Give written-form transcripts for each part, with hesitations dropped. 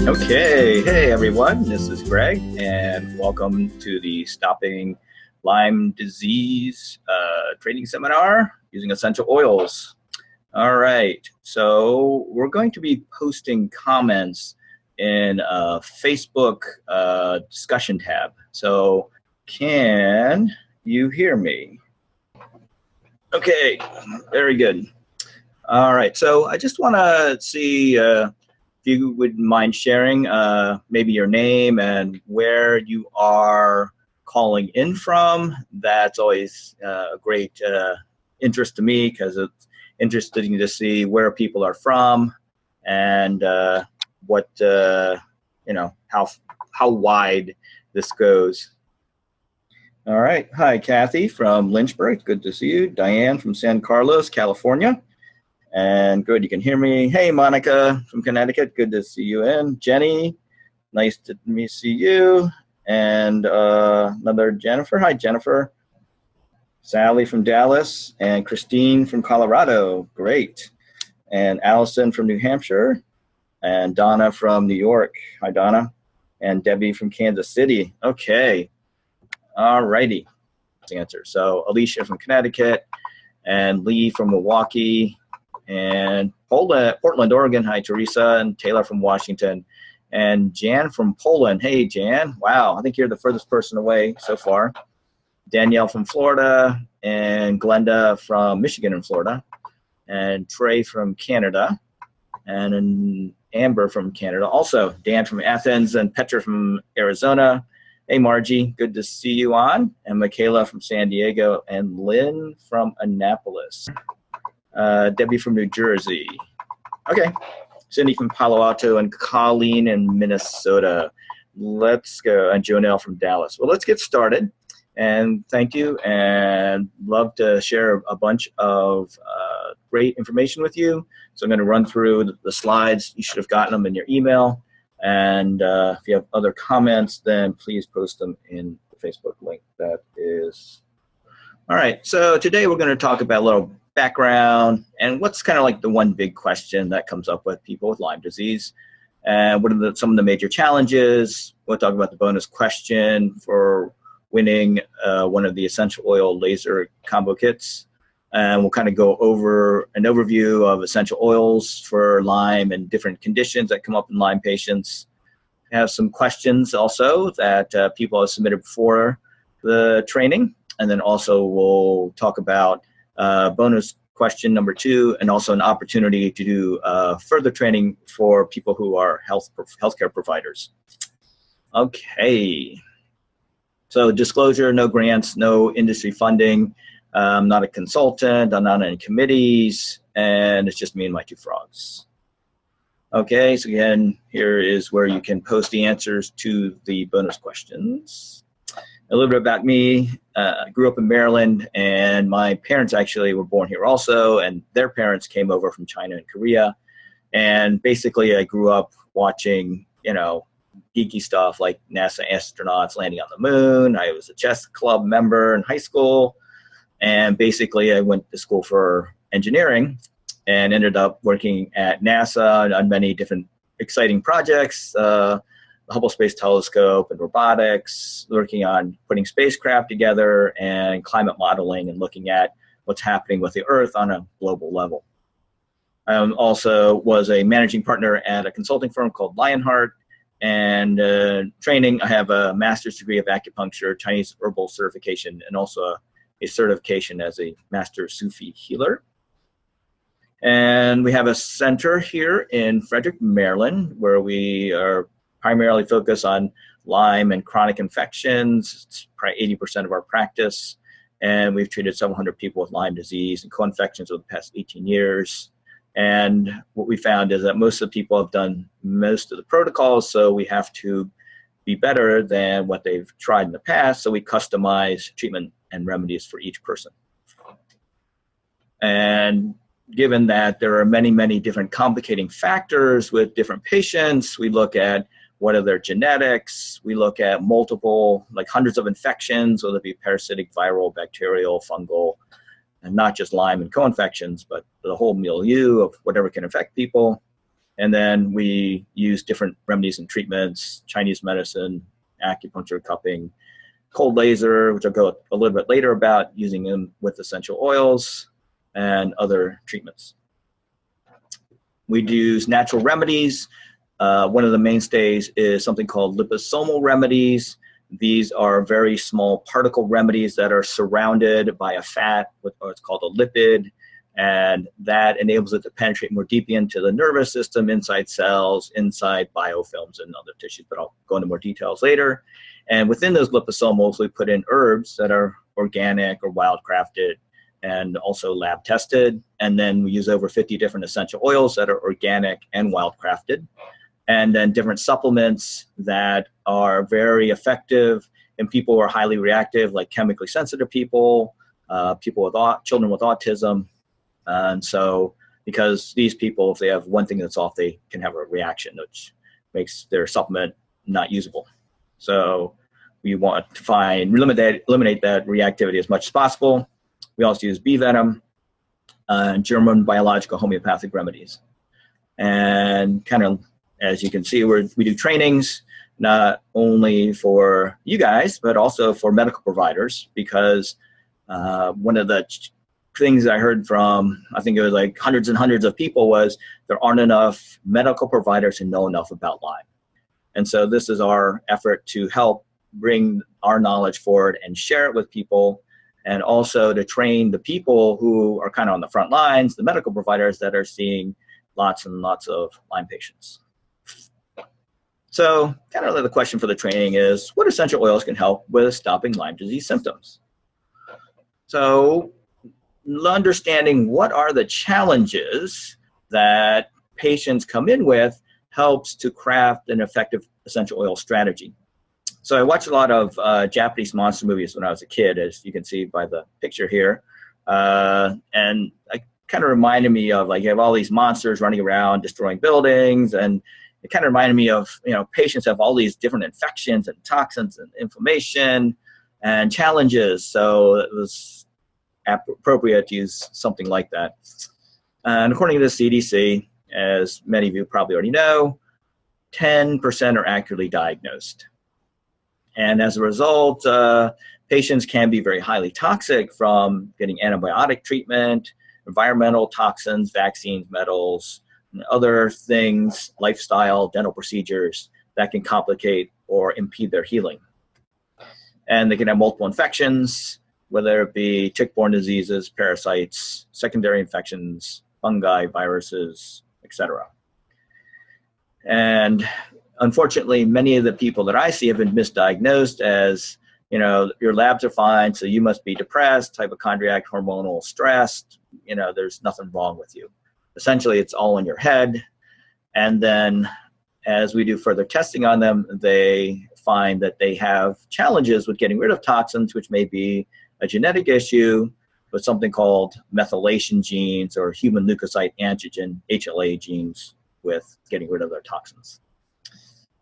Okay, hey everyone, this is Greg, and welcome to the Stopping Lyme Disease training seminar using essential oils. All right, so we're going to be posting comments in a Facebook discussion tab. So can you hear me? Okay, very good. All right, so I just want to see if you would mind sharing maybe your name and where you are calling in from. That's always a great interest to me because it's interesting to see where people are from and what how wide this goes. All right, hi Kathy from Lynchburg, good to see you. Diane from San Carlos, California. And good, you can hear me. Hey, Monica from Connecticut, good to see you in. Jenny, nice to see you. And another Jennifer, hi Jennifer. Sally from Dallas and Christine from Colorado, great. And Allison from New Hampshire and Donna from New York, hi Donna. And Debbie from Kansas City, okay. All righty, answer. So Alicia from Connecticut and Lee from Milwaukee. And Portland, Oregon, hi Teresa, and Taylor from Washington, and Jan from Poland. Hey Jan, wow, I think you're the furthest person away so far. Danielle from Florida, and Glenda from Michigan and Florida, and Trey from Canada, and Amber from Canada. Also, Dan from Athens, and Petra from Arizona. Hey Margie, good to see you on, and Michaela from San Diego, and Lynn from Annapolis. Debbie from New Jersey. Okay, Cindy from Palo Alto and Colleen in Minnesota. Let's go, and Jonelle from Dallas. Well, let's get started. And thank you, and love to share a bunch of great information with you. So I'm going to run through the slides. You should have gotten them in your email. And if you have other comments, then please post them in the Facebook link. That is. All right, so today we're going to talk about a little background and what's kind of like the one big question that comes up with people with Lyme disease, and what are some of the major challenges. We'll talk about the bonus question for winning one of the essential oil laser combo kits, and we'll kind of go over an overview of essential oils for Lyme and different conditions that come up in Lyme patients. I have some questions also that people have submitted before the training, and then also we'll talk about bonus question number 2, and also an opportunity to do further training for people who are healthcare providers. Okay, so disclosure, no grants, no industry funding. I'm not a consultant, I'm not on any committees, and it's just me and my 2 frogs. Okay, so again, here is where you can post the answers to the bonus questions. A little bit about me. I grew up in Maryland, and my parents actually were born here also, and their parents came over from China and Korea. And basically, I grew up watching, geeky stuff like NASA astronauts landing on the moon. I was a chess club member in high school, and basically, I went to school for engineering and ended up working at NASA on many different exciting projects. The Hubble Space Telescope and robotics, working on putting spacecraft together and climate modeling and looking at what's happening with the Earth on a global level. I also was a managing partner at a consulting firm called Lionheart, and training. I have a master's degree of acupuncture, Chinese herbal certification, and also a certification as a master Sufi healer. And we have a center here in Frederick, Maryland, where we are primarily focus on Lyme and chronic infections. It's probably 80% of our practice, and we've treated several hundred people with Lyme disease and co-infections over the past 18 years. And what we found is that most of the people have done most of the protocols, so we have to be better than what they've tried in the past, so we customize treatment and remedies for each person. And given that there are many, many different complicating factors with different patients, we look at what are their genetics. We look at multiple, like hundreds of infections, whether it be parasitic, viral, bacterial, fungal, and not just Lyme and co-infections, but the whole milieu of whatever can affect people. And then we use different remedies and treatments, Chinese medicine, acupuncture, cupping, cold laser, which I'll go a little bit later about, using them with essential oils and other treatments. We use natural remedies. One of the mainstays is something called liposomal remedies. These are very small particle remedies that are surrounded by a fat, what's called a lipid, and that enables it to penetrate more deeply into the nervous system, inside cells, inside biofilms and other tissues, but I'll go into more details later. And within those liposomals, we put in herbs that are organic or wildcrafted and also lab tested. And then we use over 50 different essential oils that are organic and wildcrafted. And then different supplements that are very effective in people who are highly reactive, like chemically sensitive people, people with children with autism. And so, because these people, if they have one thing that's off, they can have a reaction, which makes their supplement not usable. So we want to eliminate that reactivity as much as possible. We also use bee venom and German biological homeopathic remedies. And kind of, as you can see, we do trainings, not only for you guys, but also for medical providers, because one of the things I heard from, I think it was like hundreds and hundreds of people, was there aren't enough medical providers who know enough about Lyme. And so this is our effort to help bring our knowledge forward and share it with people, and also to train the people who are kind of on the front lines, the medical providers that are seeing lots and lots of Lyme patients. So kind of the question for the training is, what essential oils can help with stopping Lyme disease symptoms? So understanding what are the challenges that patients come in with helps to craft an effective essential oil strategy. So I watched a lot of Japanese monster movies when I was a kid, as you can see by the picture here. And it kind of reminded me of, like, you have all these monsters running around destroying buildings, and it kind of reminded me of, patients have all these different infections and toxins and inflammation and challenges. So it was appropriate to use something like that. And according to the CDC, as many of you probably already know, 10% are accurately diagnosed. And as a result, patients can be very highly toxic from getting antibiotic treatment, environmental toxins, vaccines, metals, and other things, lifestyle, dental procedures that can complicate or impede their healing. And they can have multiple infections, whether it be tick-borne diseases, parasites, secondary infections, fungi, viruses, etc. And unfortunately, many of the people that I see have been misdiagnosed as, your labs are fine, so you must be depressed, hypochondriac, hormonal stressed, there's nothing wrong with you. Essentially, it's all in your head. And then as we do further testing on them, they find that they have challenges with getting rid of toxins, which may be a genetic issue with something called methylation genes or human leukocyte antigen, HLA genes, with getting rid of their toxins.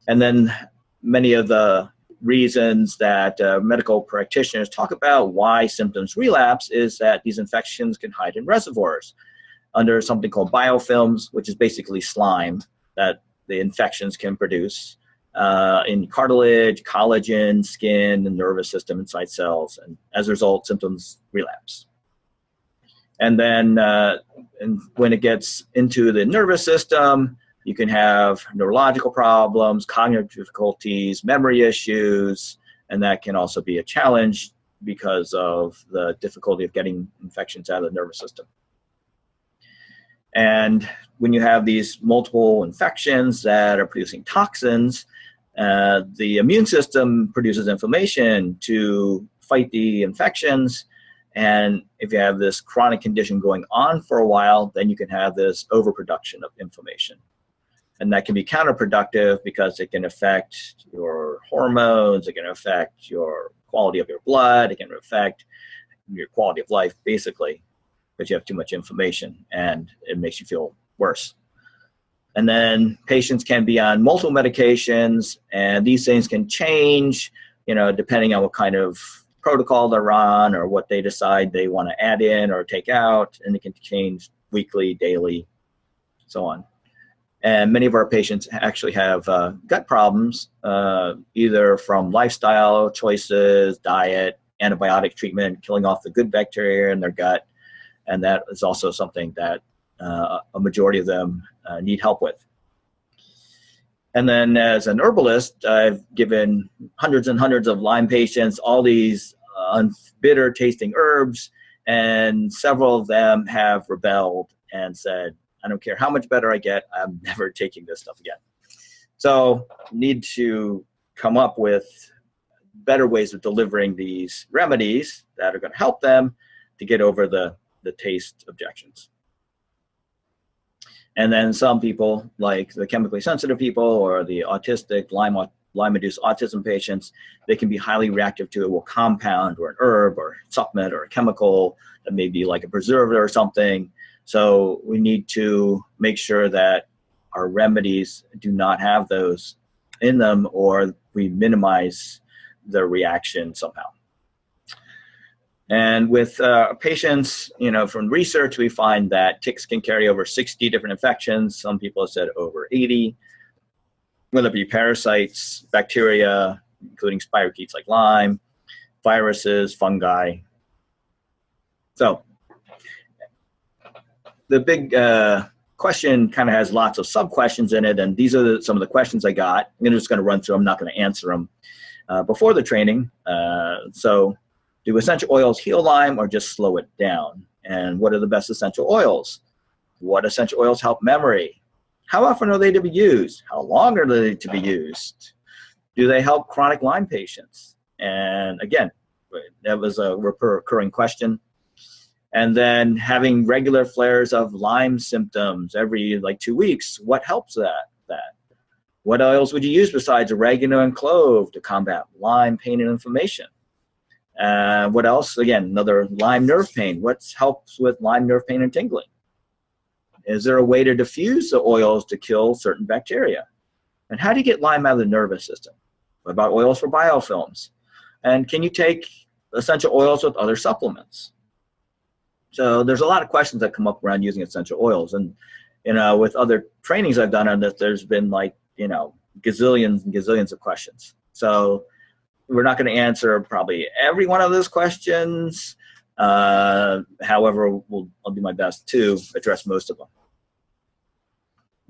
And then many of the reasons that medical practitioners talk about why symptoms relapse is that these infections can hide in reservoirs under something called biofilms, which is basically slime that the infections can produce in cartilage, collagen, skin, the nervous system, inside cells. And as a result, symptoms relapse. And then and when it gets into the nervous system, you can have neurological problems, cognitive difficulties, memory issues, and that can also be a challenge because of the difficulty of getting infections out of the nervous system. And when you have these multiple infections that are producing toxins, the immune system produces inflammation to fight the infections. And if you have this chronic condition going on for a while, then you can have this overproduction of inflammation. And that can be counterproductive because it can affect your hormones, it can affect your quality of your blood, it can affect your quality of life, basically, because you have too much inflammation and it makes you feel worse. And then patients can be on multiple medications, and these things can change, depending on what kind of protocol they're on or what they decide they want to add in or take out, and it can change weekly, daily, so on. And many of our patients actually have gut problems, either from lifestyle choices, diet, antibiotic treatment, killing off the good bacteria in their gut. And that is also something that a majority of them need help with. And then as an herbalist, I've given hundreds and hundreds of Lyme patients all these bitter tasting herbs, and several of them have rebelled and said, I don't care how much better I get, I'm never taking this stuff again. So need to come up with better ways of delivering these remedies that are going to help them to get over the taste objections. And then some people, like the chemically sensitive people or the autistic Lyme-induced autism patients, they can be highly reactive to a compound or an herb or supplement or a chemical that may be like a preservative or something. So we need to make sure that our remedies do not have those in them, or we minimize the reaction somehow. And with patients, from research, we find that ticks can carry over 60 different infections. Some people have said over 80, whether it be parasites, bacteria, including spirochetes like Lyme, viruses, fungi. So the big question kind of has lots of sub-questions in it, and these are some of the questions I got. I'm just going to run through them. I'm not going to answer them before the training. So do essential oils heal Lyme or just slow it down? And what are the best essential oils? What essential oils help memory? How often are they to be used? How long are they to be used? Do they help chronic Lyme patients? And again, that was a recurring question. And then having regular flares of Lyme symptoms every 2 weeks, what helps that? What oils would you use besides oregano and clove to combat Lyme pain and inflammation? What else? Again, another Lyme nerve pain. What helps with Lyme nerve pain and tingling? Is there a way to diffuse the oils to kill certain bacteria? And how do you get Lyme out of the nervous system? What about oils for biofilms? And can you take essential oils with other supplements? So there's a lot of questions that come up around using essential oils. And, with other trainings I've done on this, there's been gazillions and gazillions of questions. So we're not going to answer probably every one of those questions. However, I'll do my best to address most of them.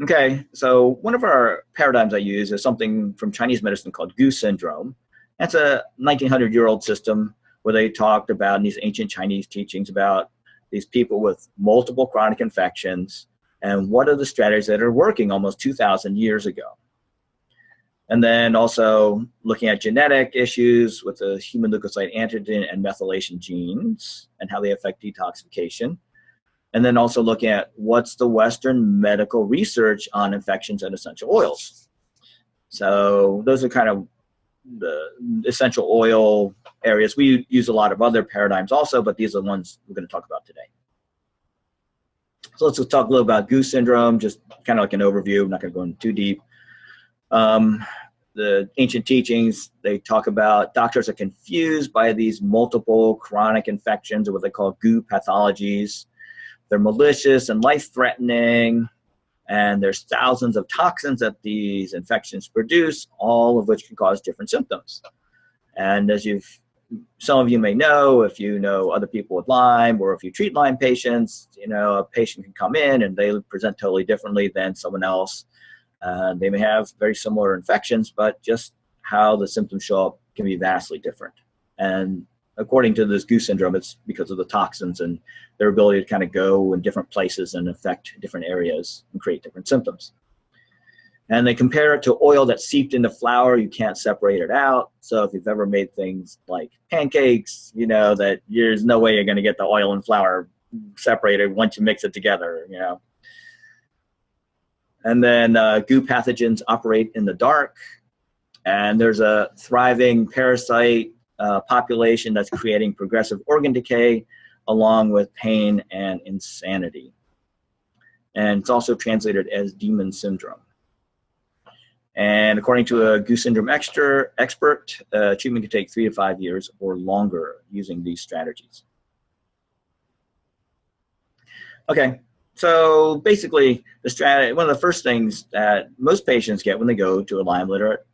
Okay, so one of our paradigms I use is something from Chinese medicine called Gu syndrome. That's a 1900-year-old system where they talked about in these ancient Chinese teachings about these people with multiple chronic infections and what are the strategies that are working almost 2,000 years ago. And then also looking at genetic issues with the human leukocyte antigen and methylation genes and how they affect detoxification. And then also looking at what's the Western medical research on infections and essential oils. So those are kind of the essential oil areas. We use a lot of other paradigms also, but these are the ones we're going to talk about today. So let's just talk a little about Gu syndrome, just kind of like an overview. I'm not going to go into too deep. The ancient teachings, they talk about doctors are confused by these multiple chronic infections or what they call Gu pathologies. They're malicious and life-threatening, and there's thousands of toxins that these infections produce, all of which can cause different symptoms. And as some of you may know, if you know other people with Lyme, or if you treat Lyme patients, a patient can come in and they present totally differently than someone else. They may have very similar infections, but just how the symptoms show up can be vastly different. And according to this Gu syndrome, it's because of the toxins and their ability to kind of go in different places and affect different areas and create different symptoms. And they compare it to oil that's seeped into flour. You can't separate it out. So if you've ever made things like pancakes, that there's no way you're going to get the oil and flour separated once you mix it together, And then Gu pathogens operate in the dark. And there's a thriving parasite population that's creating progressive organ decay along with pain and insanity. and it's also translated as demon syndrome. And according to a goose syndrome expert, treatment can take 3 to 5 years or longer using these strategies. Okay, so basically, one of the first things that most patients get when they go to a Lyme literate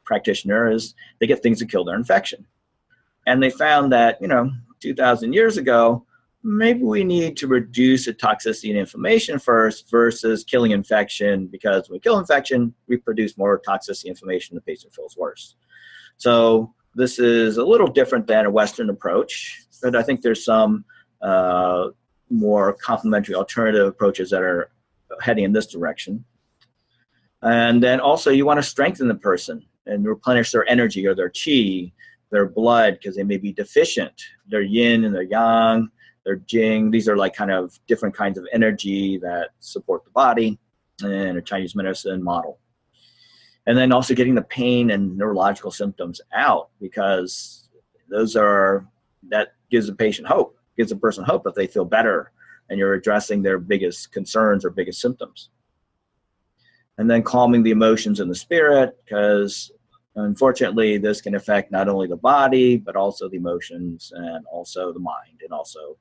practitioner is they get things to kill their infection. And they found that, 2,000 years ago, maybe we need to reduce the toxicity and inflammation first versus killing infection, because when we kill infection, we produce more toxicity and inflammation, the patient feels worse. So this is a little different than a Western approach, but I think there's some more complementary alternative approaches that are heading in this direction. And then also you want to strengthen the person and replenish their energy or their qi, their blood, because they may be deficient, their yin and their yang, their jing. These are like kind of different kinds of energy that support the body in a Chinese medicine model. And then also getting the pain and neurological symptoms out, because that gives the patient hope, gives the person hope that they feel better and you're addressing their biggest concerns or biggest symptoms. And then calming the emotions and the spirit, because unfortunately this can affect not only the body, but also the emotions and also the mind and also,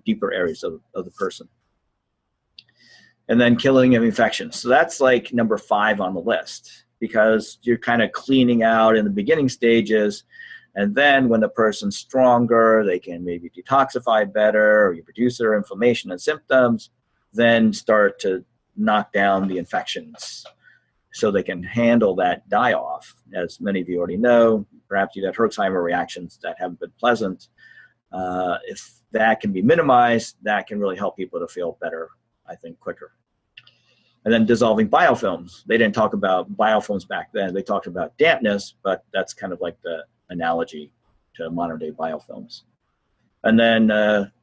deeper areas of the person. And then killing of infections. So that's like number 5 on the list, because you're kind of cleaning out in the beginning stages. And then when the person's stronger, they can maybe detoxify better, or you reduce their inflammation and symptoms, then start to knock down the infections so they can handle that die-off. As many of you already know, perhaps you've had Herxheimer reactions that haven't been pleasant. If that can be minimized, that can really help people to feel better, I think, quicker. And then dissolving biofilms. They didn't talk about biofilms back then. They talked about dampness, but that's kind of like the analogy to modern day biofilms. And then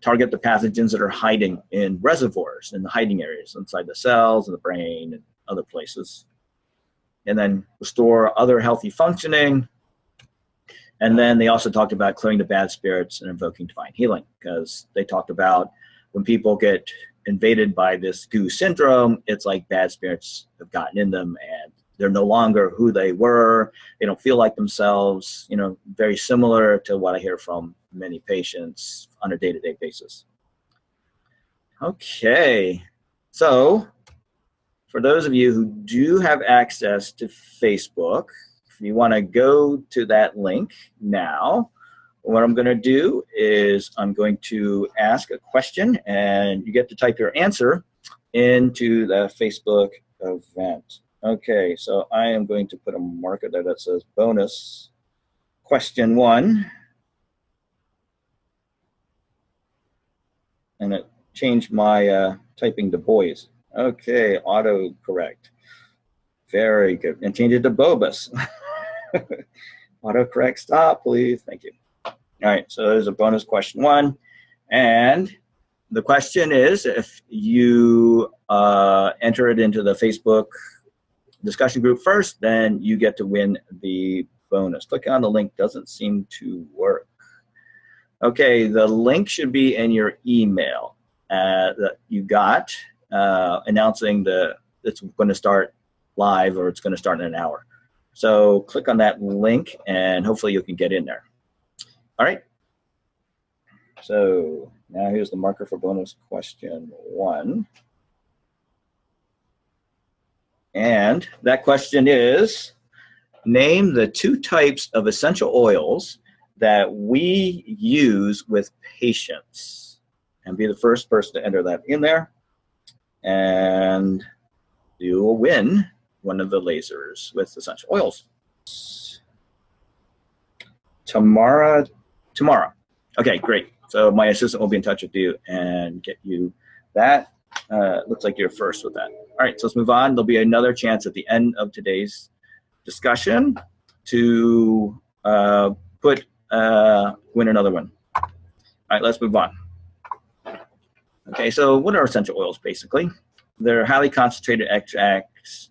target the pathogens that are hiding in reservoirs, in the hiding areas inside the cells and the brain and other places. And then restore other healthy functioning. And then they also talked about clearing the bad spirits and invoking divine healing, because they talked about when people get invaded by this goose syndrome, it's like bad spirits have gotten in them and they're no longer who they were. They don't feel like themselves, very similar to what I hear from many patients on a day-to-day basis. Okay, so for those of you who do have access to Facebook, if you want to go to that link now, what I'm going to do is I'm going to ask a question and you get to type your answer into the Facebook event. Okay, so I am going to put a marker there that says bonus question 1. And it changed my typing to boys. Okay, autocorrect. Very good. And change it to Bobus. Autocorrect stop, please. Thank you. All right, so there's a bonus question 1. And the question is, if you enter it into the Facebook discussion group first, then you get to win the bonus. Clicking on the link doesn't seem to work. Okay, the link should be in your email that you got announcing it's going to start live, or it's going to start in an hour. So click on that link and hopefully you can get in there. All right. So now here's the marker for bonus question 1. And that question is, name the 2 types of essential oils that we use with patients. And be the first person to enter that in there. And you will win one of the lasers with essential oils. Tomorrow. Okay, great. So my assistant will be in touch with you and get you that. Looks like you're first with that. All right, so let's move on. There'll be another chance at the end of today's discussion to win another one. All right, let's move on. Okay, so what are essential oils basically? They're highly concentrated extracts.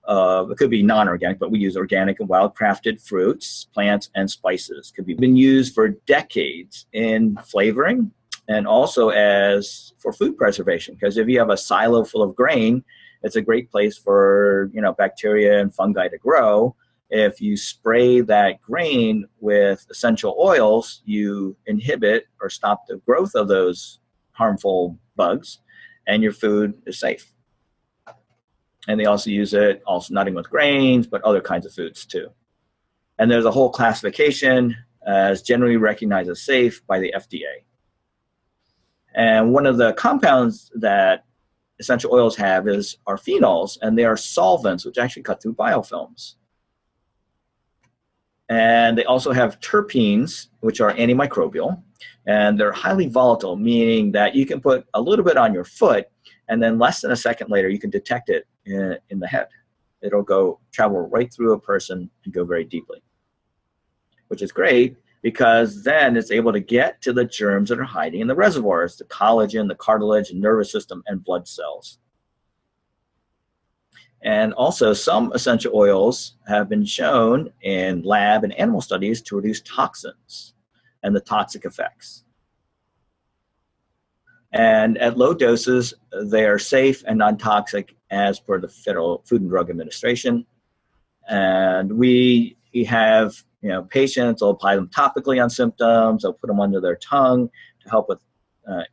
It could be non-organic, but we use organic and wild-crafted fruits, plants, and spices. Could be been used for decades in flavoring and also as for food preservation, because if you have a silo full of grain, it's a great place for bacteria and fungi to grow. If you spray that grain with essential oils, you inhibit or stop the growth of those harmful bugs, and your food is safe. And they also use it, also not only with grains, but other kinds of foods too. And there's a whole classification as generally recognized as safe by the FDA. And one of the compounds that essential oils have are phenols, and they are solvents which actually cut through biofilms. And they also have terpenes, which are antimicrobial, and they're highly volatile, meaning that you can put a little bit on your foot, and then less than a second later, you can detect it in the head. It'll travel right through a person and go very deeply, which is great because then it's able to get to the germs that are hiding in the reservoirs, the collagen, the cartilage, nervous system, and blood cells. And also, some essential oils have been shown in lab and animal studies to reduce toxins and the toxic effects. And at low doses, they are safe and non-toxic as per the Federal Food and Drug Administration. And we have, patients will apply them topically on symptoms. They'll put them under their tongue to help with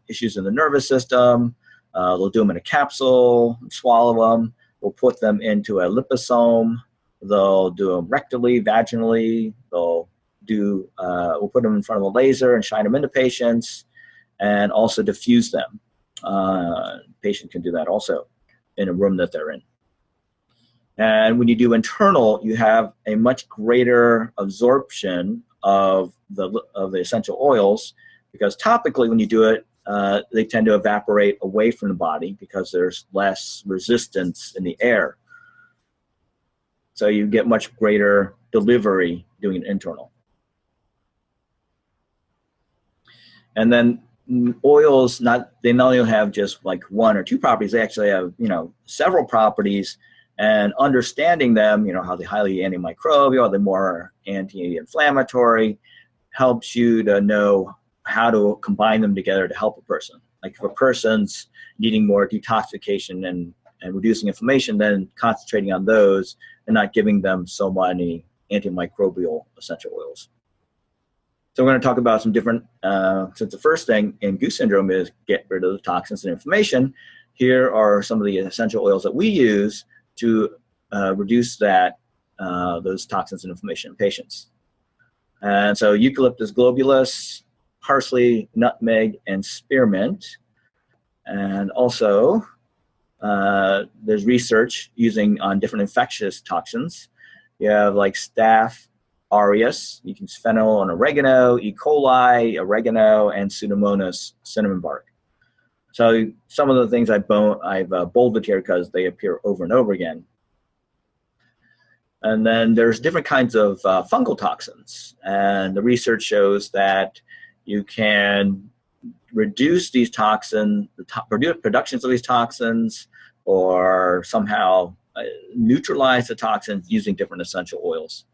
issues in the nervous system. They'll do them in a capsule, swallow them. We'll put them into a liposome. They'll do them rectally, vaginally. We'll put them in front of a laser and shine them into patients, and also diffuse them. Patient can do that also in a room that they're in. And when you do internal, you have a much greater absorption of the essential oils, because topically when you do it, they tend to evaporate away from the body because there's less resistance in the air. So you get much greater delivery doing it internal. And then oils, they not only have just like one or two properties, they actually have several properties. And understanding them, how they're highly antimicrobial, they're more anti-inflammatory, helps you to know how to combine them together to help a person. Like if a person's needing more detoxification and reducing inflammation, then concentrating on those and not giving them so many antimicrobial essential oils. So we're going to talk about some different, since the first thing in goose syndrome is get rid of the toxins and inflammation, here are some of the essential oils that we use to reduce those toxins and inflammation in patients. And so eucalyptus globulus, parsley, nutmeg, and spearmint. And also there's research using on different infectious toxins. You have like staph aureus, you can fennel and oregano, E. coli, oregano, and Pseudomonas cinnamon bark. So some of the things I've bolded here because they appear over and over again. And then there's different kinds of fungal toxins. And the research shows that you can reduce these toxins, productions of these toxins, or somehow neutralize the toxins using different essential oils.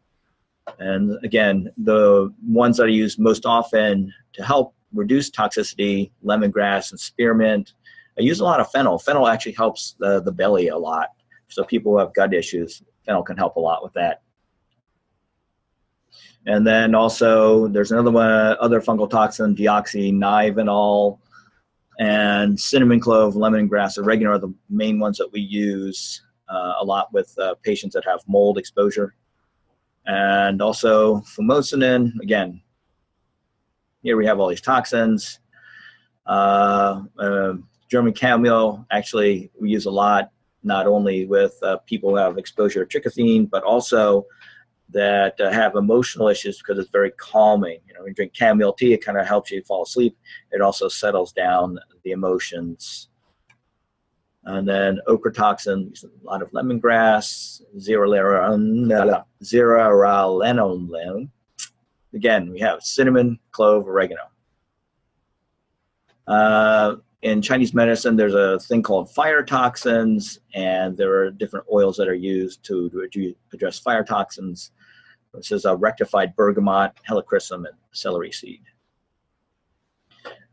And again, the ones that I use most often to help reduce toxicity, lemongrass and spearmint. I use a lot of fennel. Fennel actually helps the belly a lot. So people who have gut issues, fennel can help a lot with that. And then also there's another one, other fungal toxin, deoxynivalenol, and cinnamon clove, lemongrass, oregano are the main ones that we use a lot with patients that have mold exposure. And also fumocinin, again, here we have all these toxins. German chamomile, actually, we use a lot, not only with people who have exposure to trichothene, but also that have emotional issues because it's very calming. When you drink chamomile tea, it kind of helps you fall asleep. It also settles down the emotions. And then ochratoxin, a lot of lemongrass, zearalenone. Again, we have cinnamon, clove, oregano. In Chinese medicine, there's a thing called fire toxins, and there are different oils that are used to address fire toxins. This is a rectified bergamot, helichrysum, and celery seed.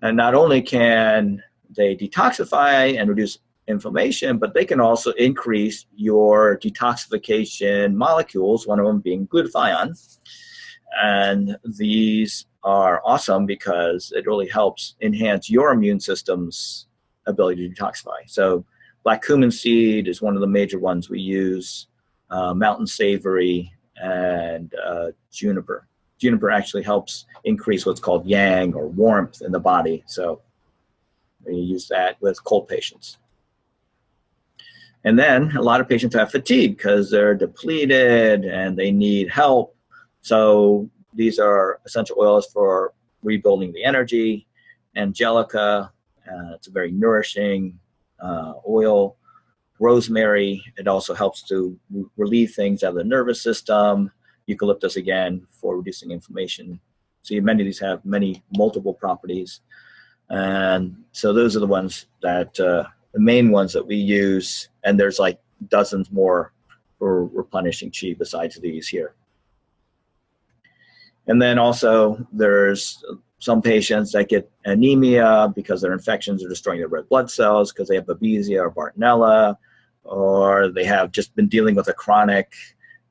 And not only can they detoxify and reduce inflammation, but they can also increase your detoxification molecules, one of them being glutathione. And these are awesome because it really helps enhance your immune system's ability to detoxify. So black cumin seed is one of the major ones we use, mountain savory, and juniper. Juniper actually helps increase what's called yang, or warmth, in the body. So we use that with cold patients. And then a lot of patients have fatigue because they're depleted and they need help. So these are essential oils for rebuilding the energy. Angelica, it's a very nourishing oil. Rosemary, it also helps to relieve things out of the nervous system. Eucalyptus, again, for reducing inflammation. So many of these have multiple properties. And so those are the ones that, the main ones that we use. And there's like dozens more for replenishing qi besides these here. And then also there's some patients that get anemia because their infections are destroying their red blood cells because they have Babesia or Bartonella, or they have just been dealing with a chronic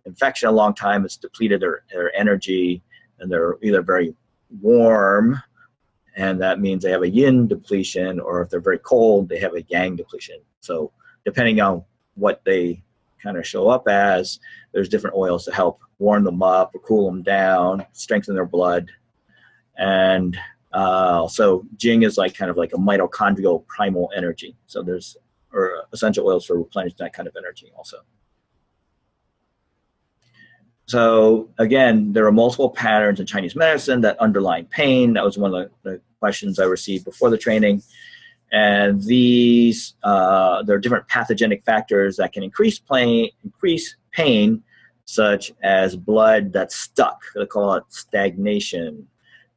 infection a long time. It's depleted their energy, and they're either very warm, and that means they have a yin depletion, or if they're very cold, they have a yang depletion. So depending on what they kind of show up as, there's different oils to help warm them up or cool them down, strengthen their blood. And so Jing is like kind of like a mitochondrial primal energy. So there's essential oils for replenishing that kind of energy also. So again, there are multiple patterns in Chinese medicine that underlie pain. That was one of the questions I received before the training. And these, there are different pathogenic factors that can increase pain, such as blood that's stuck. They call it stagnation.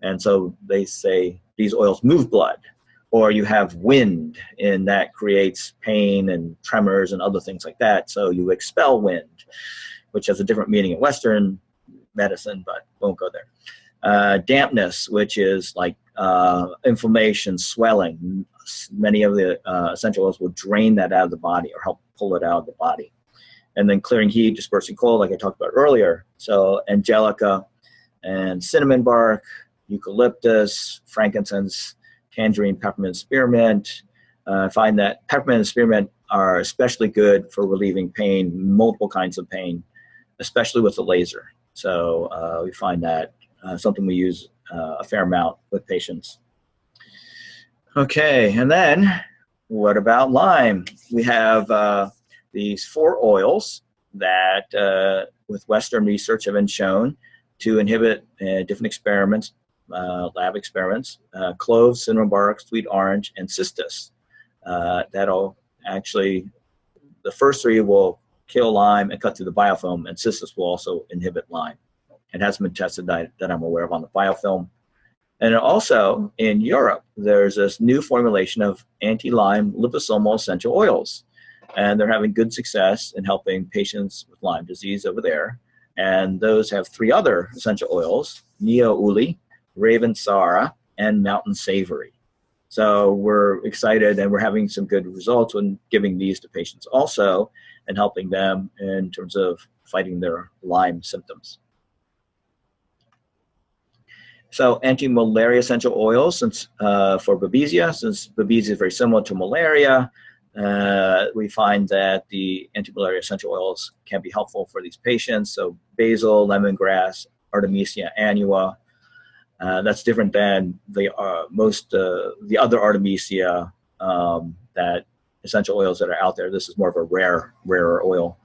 And so they say these oils move blood, or you have wind, and that creates pain and tremors and other things like that. So you expel wind, which has a different meaning in Western medicine, but won't go there. Dampness, which is like inflammation, swelling. Many of the essential oils will drain that out of the body or help pull it out of the body. And then clearing heat, dispersing cold, like I talked about earlier. So angelica and cinnamon bark, eucalyptus, frankincense, tangerine, peppermint, spearmint. I find that peppermint and spearmint are especially good for relieving pain, multiple kinds of pain, especially with the laser. So we find that something we use a fair amount with patients. Okay, and then what about Lyme? We have these 4 oils that with Western research have been shown to inhibit different experiments, lab experiments, clove, cinnamon bark, sweet orange, and cistus. That'll actually, the first 3 will kill Lyme and cut through the biofilm, and cistus will also inhibit Lyme. It hasn't been tested that I'm aware of on the biofilm. And also in Europe, there's this new formulation of anti-Lyme liposomal essential oils. And they're having good success in helping patients with Lyme disease over there. And those have 3 other essential oils, Neo Uli, Ravensara, and Mountain Savory. So we're excited, and we're having some good results when giving these to patients also, and helping them in terms of fighting their Lyme symptoms. So anti-malaria essential oils, since for Babesia, since Babesia is very similar to malaria, we find that the anti-malaria essential oils can be helpful for these patients. So basil, lemongrass, Artemisia annua. That's different than the the other Artemisia that essential oils that are out there. This is more of a rarer oil.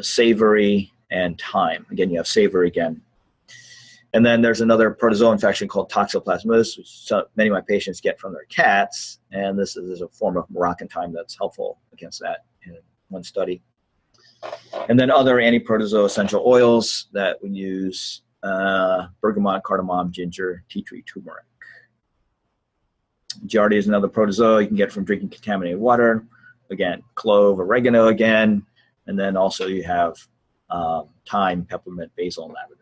Savory and thyme. Again, you have savory again. And then there's another protozoa infection called toxoplasmosis, which many of my patients get from their cats. And this is a form of Moroccan thyme that's helpful against that in one study. And then other anti-protozoa essential oils that we use, bergamot, cardamom, ginger, tea tree, turmeric. Giardia is another protozoa you can get from drinking contaminated water. Again, clove, oregano again. And then also you have thyme, peppermint, basil, and lavender.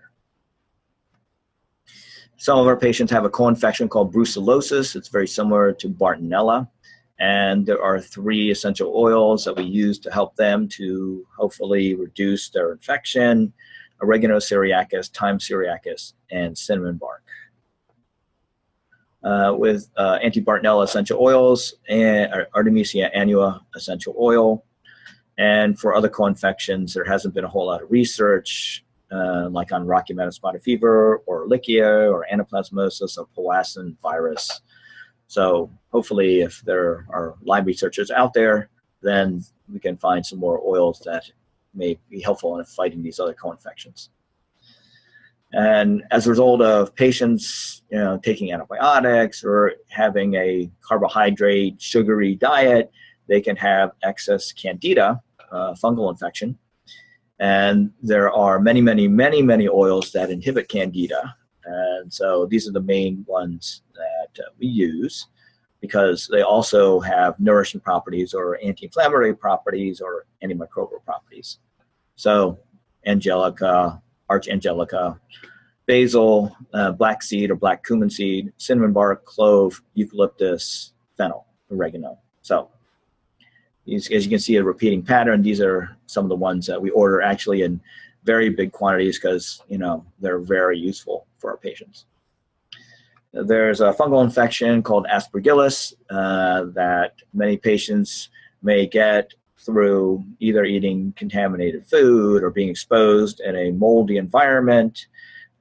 Some of our patients have a co-infection called brucellosis. It's very similar to Bartonella. And there are 3 essential oils that we use to help them to hopefully reduce their infection: oregano syriacus, thyme syriacus, and cinnamon bark. With anti-Bartonella essential oils and Artemisia annua essential oil. And for other co-infections, there hasn't been a whole lot of research, like on Rocky Mountain spotted fever or Ehrlichia or anaplasmosis or Powassan virus. So hopefully if there are Lyme researchers out there, then we can find some more oils that may be helpful in fighting these other co-infections. And as a result of patients, taking antibiotics or having a carbohydrate, sugary diet, they can have excess candida, fungal infection. And there are many, many, many, many oils that inhibit candida. And so these are the main ones that we use, because they also have nourishing properties or anti-inflammatory properties or antimicrobial properties. So angelica, archangelica, basil, black seed or black cumin seed, cinnamon bark, clove, eucalyptus, fennel, oregano. So as you can see a repeating pattern, these are some of the ones that we order actually in very big quantities because, they're very useful for our patients. There's a fungal infection called aspergillus that many patients may get through either eating contaminated food or being exposed in a moldy environment.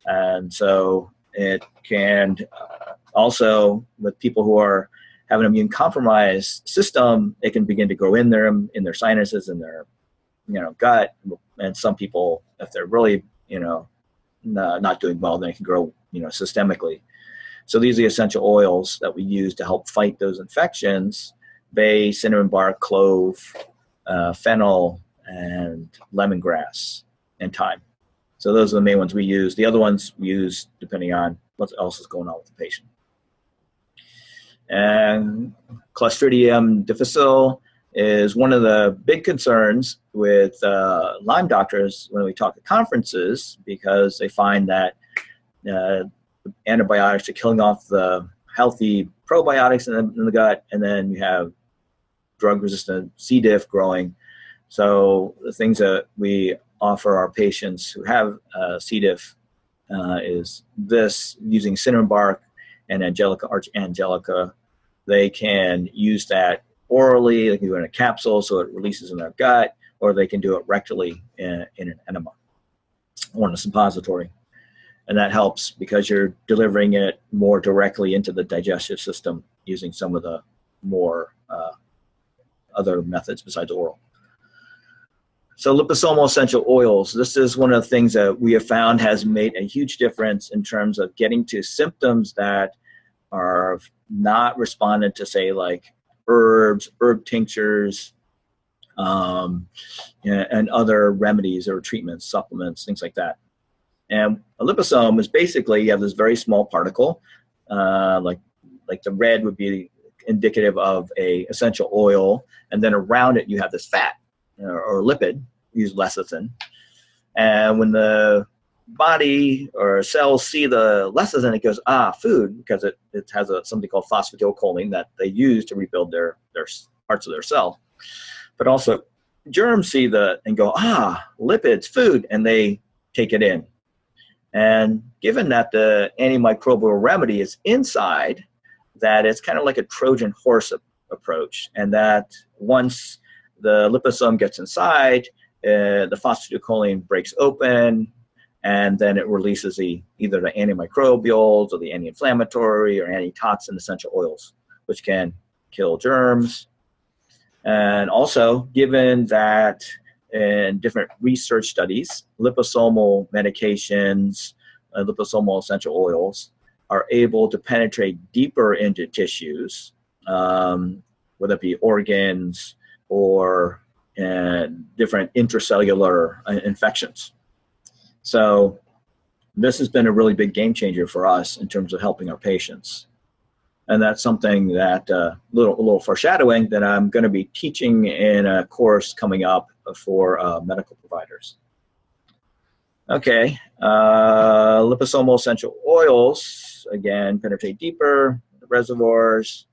And so it can also, with people who are have an immune compromised system, it can begin to grow in their sinuses, in their gut. And some people, if they're really not doing well, then it can grow systemically. So these are the essential oils that we use to help fight those infections: bay, cinnamon bark, clove, fennel, and lemongrass, and thyme. So those are the main ones we use. The other ones we use depending on what else is going on with the patient. And Clostridium difficile is one of the big concerns with Lyme doctors when we talk at conferences, because they find that antibiotics are killing off the healthy probiotics in the gut, and then you have drug-resistant C. diff growing. So the things that we offer our patients who have C. diff is this: using cinnamon bark and archangelica. They can use that orally. They can do it in a capsule so it releases in their gut, or they can do it rectally in an enema or in a suppository. And that helps because you're delivering it more directly into the digestive system using some of the more other methods besides oral. So liposomal essential oils, this is one of the things that we have found has made a huge difference in terms of getting to symptoms that are not responded to, say, like herbs, herb tinctures, and other remedies or treatments, supplements, things like that. And a liposome is basically, you have this very small particle, like the red would be indicative of a essential oil, and then around it you have this fat or lipid, use lecithin. And when the body or cells see the lecithin, it goes, food, because it has something called phosphatidylcholine that they use to rebuild their parts of their cell. But also germs see and go, lipids, food, and they take it in. And given that the antimicrobial remedy is inside, that it's kind of like a Trojan horse approach, and that once the liposome gets inside, the phosphatidylcholine breaks open, and then it releases either the antimicrobials or the anti-inflammatory or antitoxin essential oils, which can kill germs. And also, given that in different research studies, liposomal medications, liposomal essential oils are able to penetrate deeper into tissues, whether it be organs or different intracellular infections. So this has been a really big game changer for us in terms of helping our patients. And that's something that, a little foreshadowing, that I'm going to be teaching in a course coming up for medical providers. Okay, liposomal essential oils, again, penetrate deeper, the reservoirs.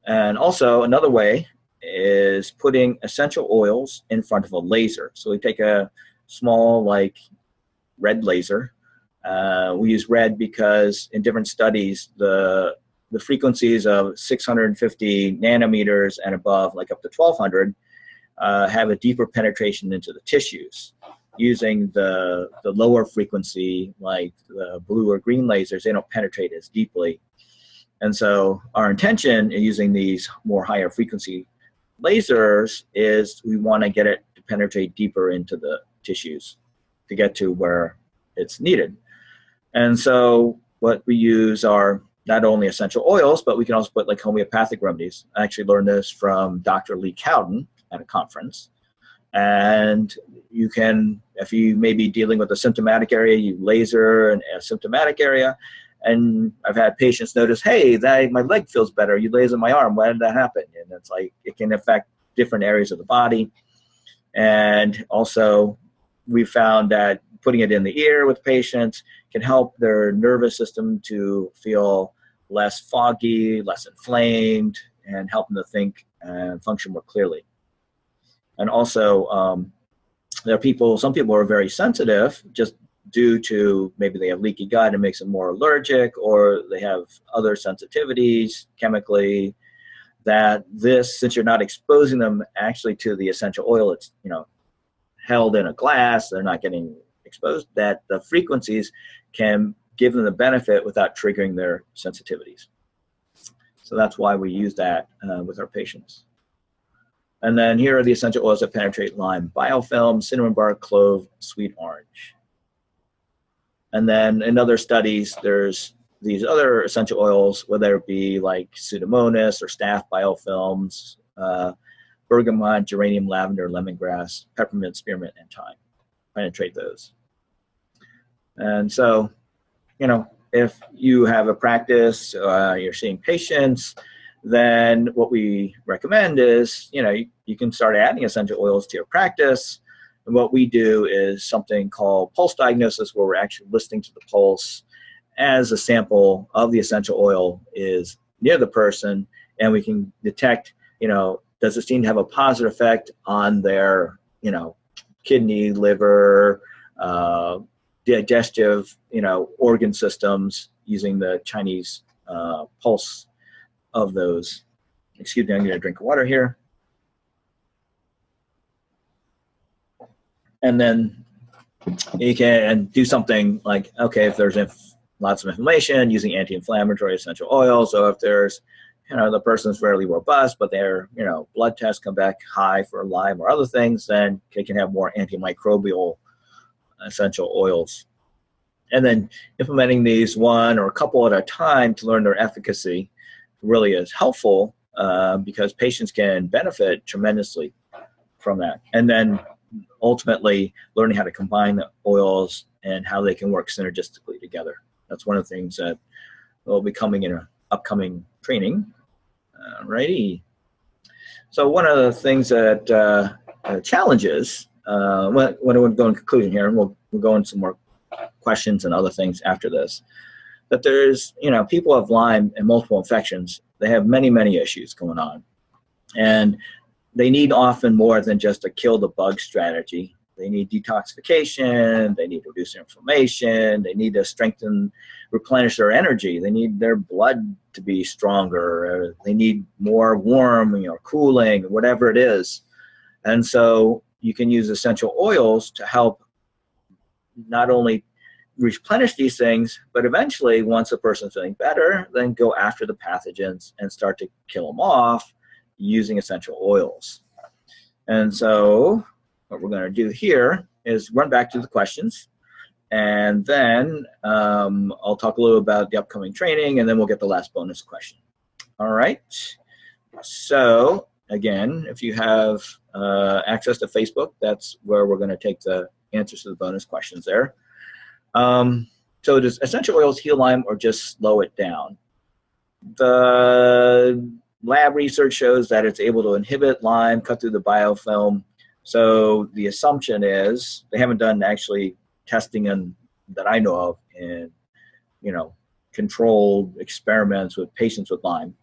And also another way is putting essential oils in front of a laser. So we take a small, like, red laser. We use red because in different studies, the frequencies of 650 nanometers and above, like up to 1200, have a deeper penetration into the tissues. Using the lower frequency, like the blue or green lasers, they don't penetrate as deeply. And so our intention in using these more higher frequency lasers is we want to get it to penetrate deeper into the tissues to get to where it's needed. And so what we use are not only essential oils, but we can also put like homeopathic remedies. I actually learned this from Dr. Lee Cowden at a conference. And you can, if you may be dealing with a symptomatic area, you laser an asymptomatic area. And I've had patients notice, hey, my leg feels better. You laser my arm. Why did that happen? And it's like it can affect different areas of the body. And also, we found that putting it in the ear with patients can help their nervous system to feel less foggy, less inflamed, and help them to think and function more clearly. And also, there are some people are very sensitive just due to maybe they have leaky gut and makes them more allergic, or they have other sensitivities chemically, that this, since you're not exposing them actually to the essential oil, it's, held in a glass, they're not getting exposed, that the frequencies can give them the benefit without triggering their sensitivities. So that's why we use that with our patients. And then here are the essential oils that penetrate Lyme: biofilm, cinnamon bark, clove, sweet orange. And then in other studies, there's these other essential oils, whether it be like Pseudomonas or staph biofilms, bergamot, geranium, lavender, lemongrass, peppermint, spearmint, and thyme. Penetrate those. And so, if you have a practice, you're seeing patients, then what we recommend is, you can start adding essential oils to your practice. And what we do is something called pulse diagnosis, where we're actually listening to the pulse as a sample of the essential oil is near the person, and we can detect, does it seem to have a positive effect on their, kidney, liver, digestive, organ systems, using the Chinese pulse of those. Excuse me, I'm going to drink water here. And then you can do something like, okay, if there's lots of inflammation, using anti-inflammatory essential oils. So if there's, the person's fairly robust, but their, blood tests come back high for Lyme or other things, then they can have more antimicrobial essential oils. And then implementing these one or a couple at a time to learn their efficacy really is helpful, because patients can benefit tremendously from that. And then ultimately learning how to combine the oils and how they can work synergistically together. That's one of the things that will be coming in an upcoming training. Alrighty. So one of the things that challenges, when we go in conclusion here, and we'll go into some more questions and other things after this, that there's, people have Lyme and multiple infections. They have many, many issues going on. And they need often more than just a kill the bug strategy. They need detoxification, they need to reduce inflammation, they need to strengthen, replenish their energy, they need their blood to be stronger, they need more warm, cooling, whatever it is. And so you can use essential oils to help not only replenish these things, but eventually, once a person's feeling better, then go after the pathogens and start to kill them off using essential oils. And so what we're going to do here is run back to the questions, and then I'll talk a little about the upcoming training, and then we'll get the last bonus question. All right. So again, if you have access to Facebook, that's where we're going to take the answers to the bonus questions there. So does essential oils heal Lyme or just slow it down? The lab research shows that it's able to inhibit Lyme, cut through the biofilm. So the assumption is, they haven't done actually testing that I know of in, controlled experiments with patients with Lyme,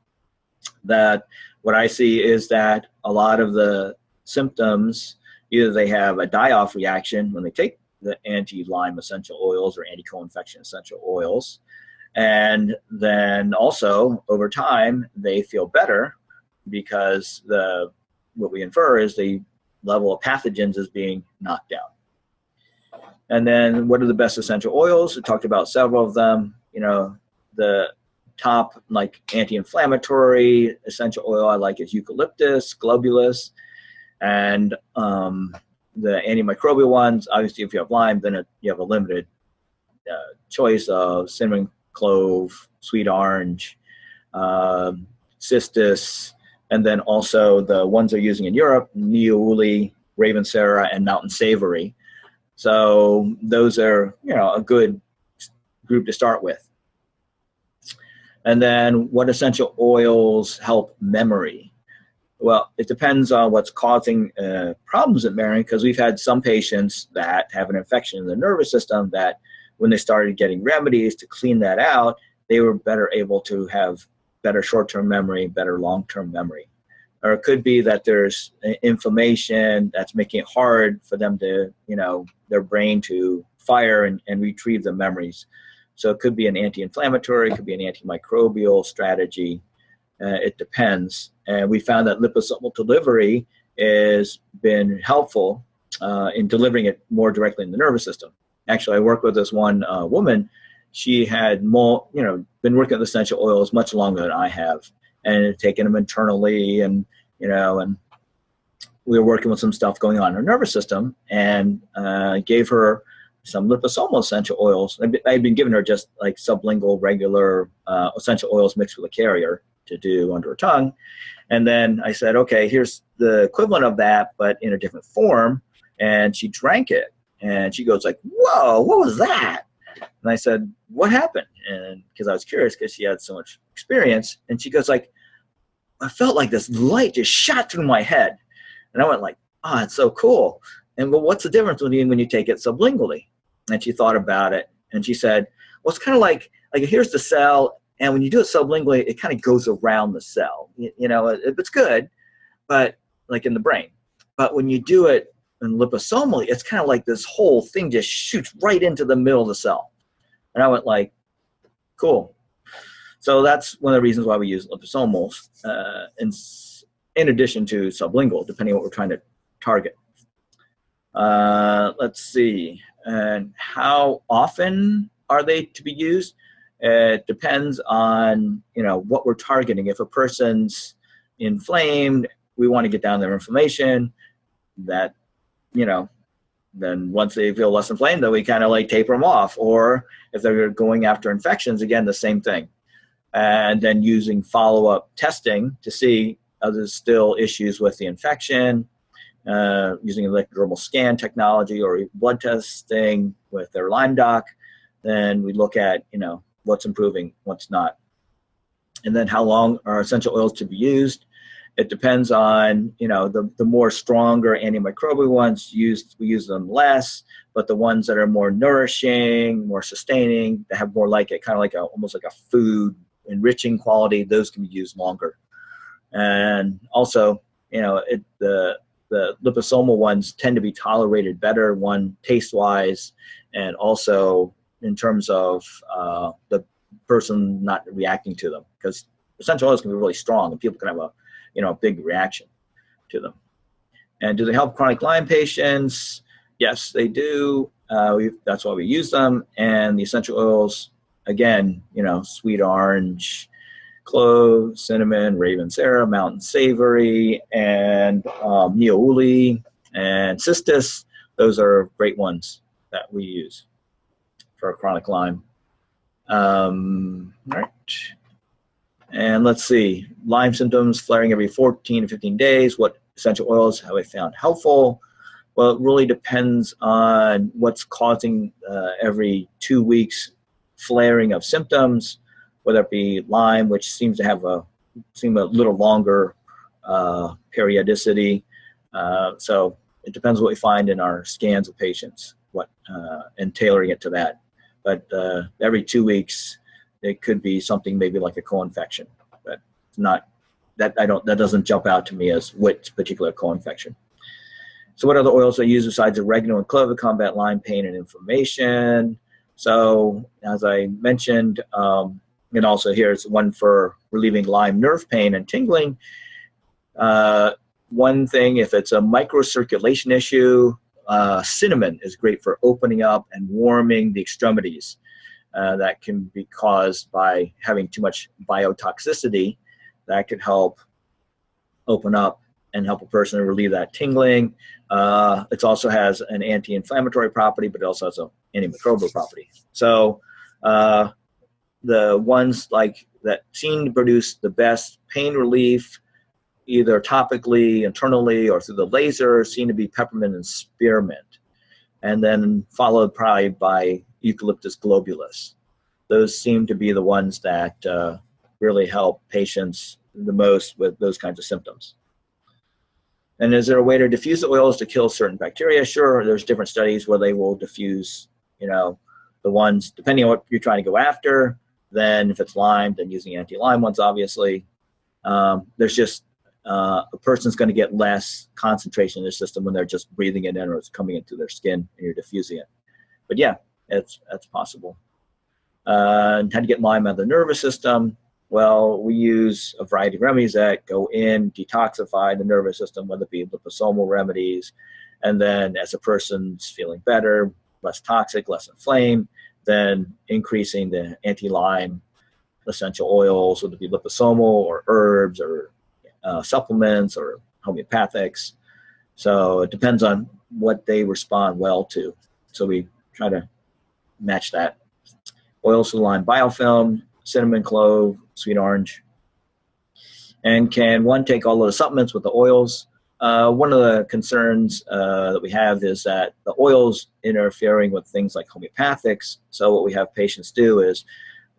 that what I see is that a lot of the symptoms, either they have a die-off reaction when they take the anti-Lyme essential oils or anti-co-infection essential oils, and then also over time they feel better because what we infer is the level of pathogens is being knocked down. And then what are the best essential oils? We talked about several of them. The top like anti-inflammatory essential oil I like is eucalyptus, globulus, and the antimicrobial ones. Obviously, if you have Lyme, then you have a limited choice of cinnamon, clove, sweet orange, cistus, and then also the ones they're using in Europe, Neouli, Ravensara, and Mountain Savory. So those are, a good group to start with. And then what essential oils help memory? Well, it depends on what's causing problems with memory, because we've had some patients that have an infection in the nervous system that when they started getting remedies to clean that out, they were better able to have better short-term memory, better long-term memory. Or it could be that there's inflammation that's making it hard for them to, their brain to fire and retrieve the memories. So it could be an anti-inflammatory, it could be an antimicrobial strategy. It depends. And we found that liposomal delivery has been helpful in delivering it more directly in the nervous system. Actually, I worked with this one woman. She had been working with essential oils much longer than I have, and had taken them internally, and and we were working with some stuff going on in her nervous system, and gave her some liposomal essential oils. I'd been giving her just like sublingual regular essential oils mixed with a carrier to do under her tongue. And then I said, okay, here's the equivalent of that, but in a different form. And she drank it, and she goes like, whoa, what was that? And I said, what happened? And because I was curious, because she had so much experience. And she goes like, I felt like this light just shot through my head. And I went like, oh, it's so cool. And well, what's the difference when you take it sublingually? And she thought about it, and she said, well, it's kind of like here's the cell, and when you do it sublingually, it kind of goes around the cell. It's good, but like in the brain. But when you do it in liposomally, it's kind of like this whole thing just shoots right into the middle of the cell. And I went like, cool. So that's one of the reasons why we use liposomals in addition to sublingual, depending on what we're trying to target. Let's see. And how often are they to be used? It depends on, what we're targeting. If a person's inflamed, we want to get down their inflammation. That, then once they feel less inflamed, then we kind of like taper them off. Or if they're going after infections, again, the same thing. And then using follow-up testing to see are there still issues with the infection. Using electrodermal scan technology or blood testing with their Lyme doc, then we look at, what's improving, what's not. And then how long are essential oils to be used? It depends on, the more stronger antimicrobial ones we use them less, but the ones that are more nourishing, more sustaining, that have more like it, kind of like almost like a food enriching quality, those can be used longer. And also, the liposomal ones tend to be tolerated better, one taste-wise, and also in terms of the person not reacting to them, because essential oils can be really strong and people can have a big reaction to them. And do they help chronic Lyme patients? Yes, they do. That's why we use them. And the essential oils, again, sweet orange, clove, cinnamon, Ravensara, Mountain Savory, and Neouli and cistus. Those are great ones that we use for chronic Lyme. All right. And let's see, Lyme symptoms flaring every 14 to 15 days. What essential oils have I found helpful? Well, it really depends on what's causing every 2 weeks flaring of symptoms, whether it be Lyme, which seems to have a little longer periodicity. So it depends what we find in our scans of patients. and tailoring it to that. But every 2 weeks, it could be something maybe like a co-infection, but it's not that that doesn't jump out to me as which particular co-infection. So what other oils I use besides oregano and clove to combat Lyme pain and inflammation? So as I mentioned, and also here's one for relieving Lyme nerve pain and tingling. One thing, if it's a microcirculation issue, cinnamon is great for opening up and warming the extremities. That can be caused by having too much biotoxicity. That could help open up and help a person relieve that tingling. It also has an anti-inflammatory property, but it also has an antimicrobial property. So the ones like that seem to produce the best pain relief, either topically, internally, or through the laser, seem to be peppermint and spearmint, and then followed probably by eucalyptus globulus. Those seem to be the ones that really help patients the most with those kinds of symptoms. And is there a way to diffuse the oils to kill certain bacteria? Sure, there's different studies where they will diffuse, the ones, depending on what you're trying to go after. Then if it's Lyme, then using anti-Lyme ones, obviously. There's just, a person's going to get less concentration in their system when they're just breathing it in or it's coming into their skin and you're diffusing it. But yeah, that's possible. And how to get Lyme out of the nervous system? Well, we use a variety of remedies that go in, detoxify the nervous system, whether it be liposomal remedies, and then as a person's feeling better, less toxic, less inflamed, then increasing the anti-Lyme essential oils, whether it be liposomal or herbs or supplements or homeopathics. So it depends on what they respond well to. So we try to match that. Oils for the Lyme biofilm, cinnamon, clove, sweet orange. And can one take all of the supplements with the oils? One of the concerns that we have is that the oils interfering with things like homeopathics. So what we have patients do is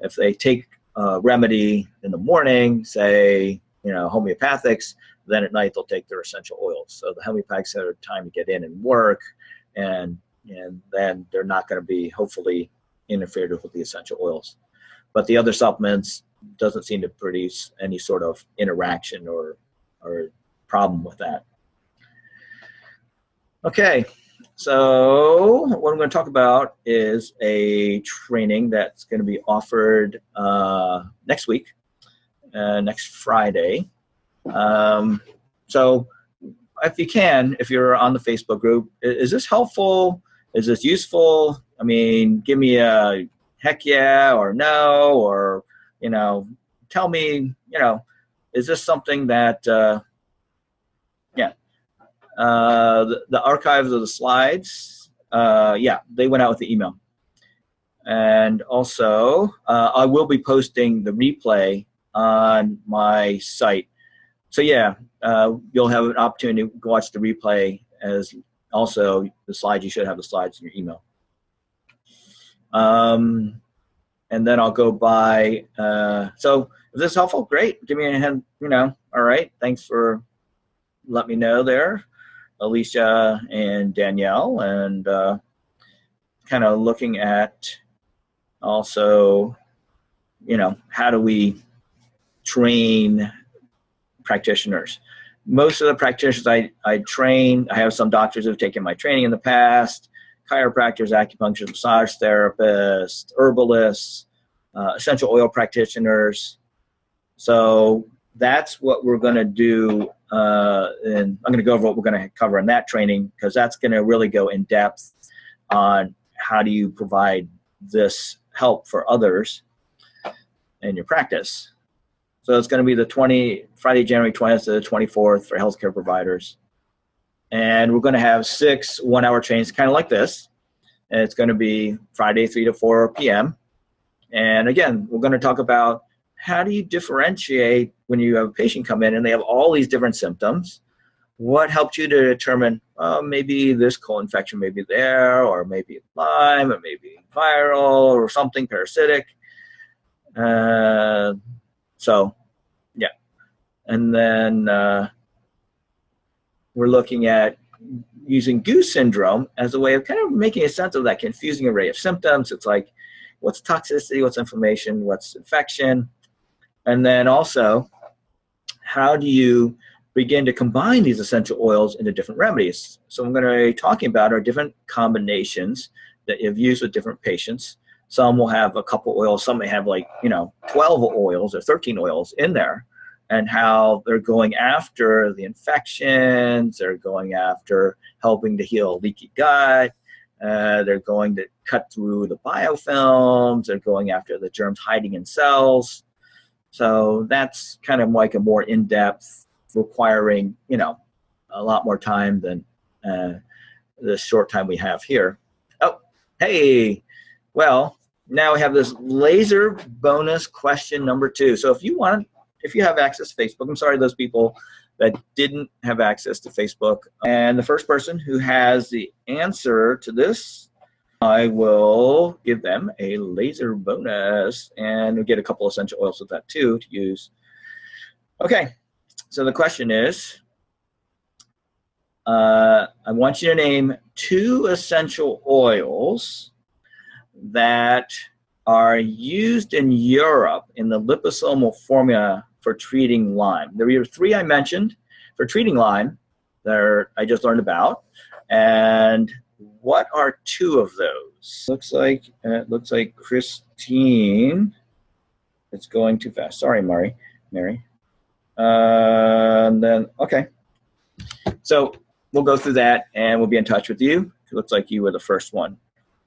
if they take a remedy in the morning, say, homeopathics, then at night they'll take their essential oils. So the homeopathics have time to get in and work, and then they're not going to be hopefully interfered with the essential oils. But the other supplements doesn't seem to produce any sort of interaction or problem with that. Okay, so what I'm going to talk about is a training that's going to be offered next week, next Friday. So if you're on the Facebook group, is this helpful? Is this useful? I mean, give me a heck yeah or no, or, tell me, is this something that, the archives of the slides, they went out with the email. And also, I will be posting the replay on my site. So you'll have an opportunity to watch the replay, as also the slides. You should have the slides in your email. And then I'll go by. So if this is helpful, great. Give me a hand. All right. Thanks for letting me know there, Alicia and Danielle, and kind of looking at also, how do we train practitioners? Most of the practitioners I train, I have some doctors who have taken my training in the past, chiropractors, acupuncturists, massage therapists, herbalists, essential oil practitioners. So that's what we're going to do. And I'm going to go over what we're going to cover in that training, because that's going to really go in depth on how do you provide this help for others in your practice. So it's going to be Friday, January 20th to the 24th for healthcare providers. And we're going to have 6 one-hour trainings, kind of like this. And it's going to be Friday, 3 to 4 p.m. And again, we're going to talk about how do you differentiate when you have a patient come in and they have all these different symptoms. What helped you to determine, maybe this co-infection may be there, or maybe Lyme, or maybe viral, or something parasitic. And then we're looking at using goose syndrome as a way of kind of making a sense of that confusing array of symptoms. It's like, what's toxicity, what's inflammation, what's infection, and then also, how do you begin to combine these essential oils into different remedies? So I'm going to be talking about are different combinations that you've used with different patients. Some will have a couple oils, some may have 12 oils or 13 oils in there, and how they're going after the infections, they're going after helping to heal leaky gut, they're going to cut through the biofilms, they're going after the germs hiding in cells. So that's kind of like a more in-depth, requiring, a lot more time than the short time we have here. Oh, hey, well, now we have this laser bonus question number 2. So if you have access to Facebook, I'm sorry, those people that didn't have access to Facebook, and the first person who has the answer to this, I will give them a laser bonus, and we'll get a couple essential oils with that too to use. Okay, so the question is, I want you to name 2 essential oils that are used in Europe in the liposomal formula for treating Lyme. There were 3 I mentioned for treating Lyme that I just learned about, and what are 2 of those? It looks like Christine. It's going too fast. Sorry, Mary. And then okay. So we'll go through that, and we'll be in touch with you. It looks like you were the first one.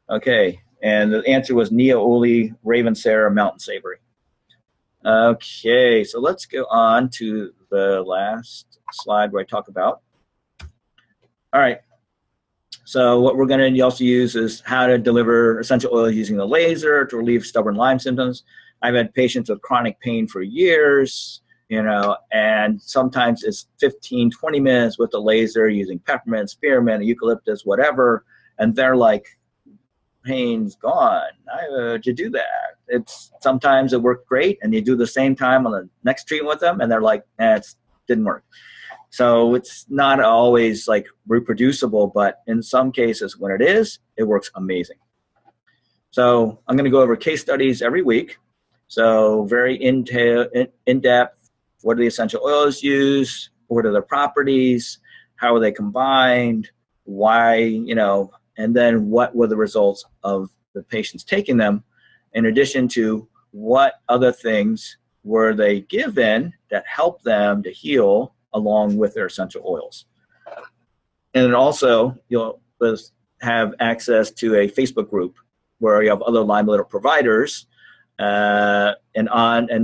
Okay, and the answer was Neoli, Ravensara, Mountain Savory. Okay, so let's go on to the last slide where I talk about. All right. So what we're going to also use is how to deliver essential oil using the laser to relieve stubborn Lyme symptoms. I've had patients with chronic pain for years, and sometimes it's 15, 20 minutes with the laser using peppermint, spearmint, eucalyptus, whatever, and they're like, pain's gone. How'd you do that? Sometimes it worked great, and you do the same time on the next treatment with them, and they're like, it didn't work. So it's not always like reproducible, but in some cases when it is, it works amazing. So I'm going to go over case studies every week. So very in-depth, what are the essential oils used? What are their properties? How are they combined? Why, and then what were the results of the patients taking them? In addition to what other things were they given that helped them to heal along with their essential oils. And then also, you'll have access to a Facebook group where you have other Lyme Little providers and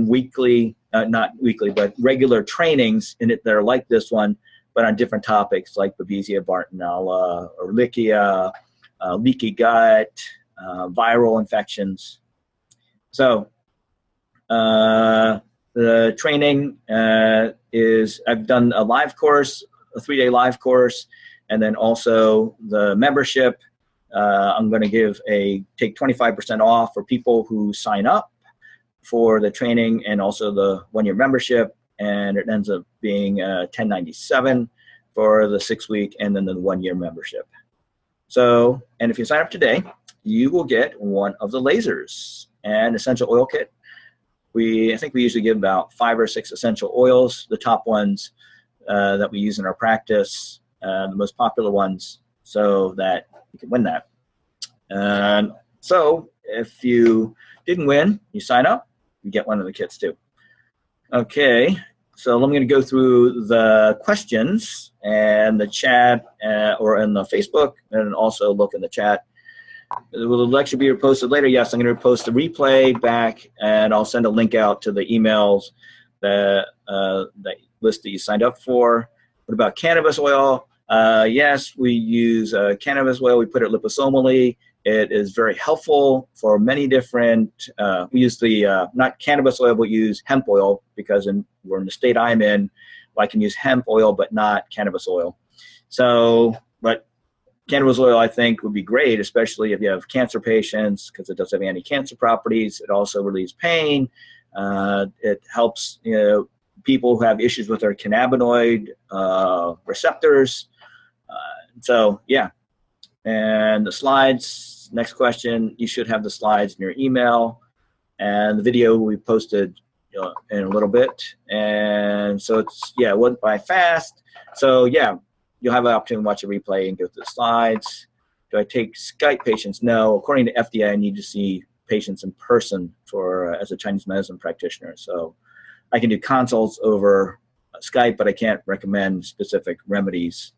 weekly, not weekly, but regular trainings in it that are like this one, but on different topics like Babesia, Bartonella, Ehrlichia, leaky gut, viral infections. So the training is, I've done a live course, a 3-day live course, and then also the membership. I'm going to take 25% off for people who sign up for the training and also the 1-year membership, and it ends up being $10.97 for the 6-week and then the 1-year membership. So, and if you sign up today, you will get one of the lasers and essential oil kit. I think we usually give about 5 or 6 essential oils, the top ones that we use in our practice, the most popular ones, so that you can win that. And so if you didn't win, you sign up, you get one of the kits too. Okay, so I'm going to go through the questions and the chat or in the Facebook, and also look in the chat. Will the lecture be posted later? Yes, I'm going to post a replay back, and I'll send a link out to the emails that list that you signed up for. What about cannabis oil? Yes, we use cannabis oil. We put it liposomally. It is very helpful for many different, we use not cannabis oil, but we use hemp oil because we're in the state I'm in. I can use hemp oil, but not cannabis oil. So, but cannabis oil, I think, would be great, especially if you have cancer patients, because it does have anti-cancer properties. It also relieves pain. It helps people who have issues with their cannabinoid receptors. So yeah, and the slides, next question, you should have the slides in your email, and the video we posted in a little bit. And so it's, yeah, it went by fast. So yeah, you'll have an opportunity to watch a replay and go through the slides. Do I take Skype patients? No. According to FDA, I need to see patients in person for as a Chinese medicine practitioner. So I can do consults over Skype, but I can't recommend specific remedies.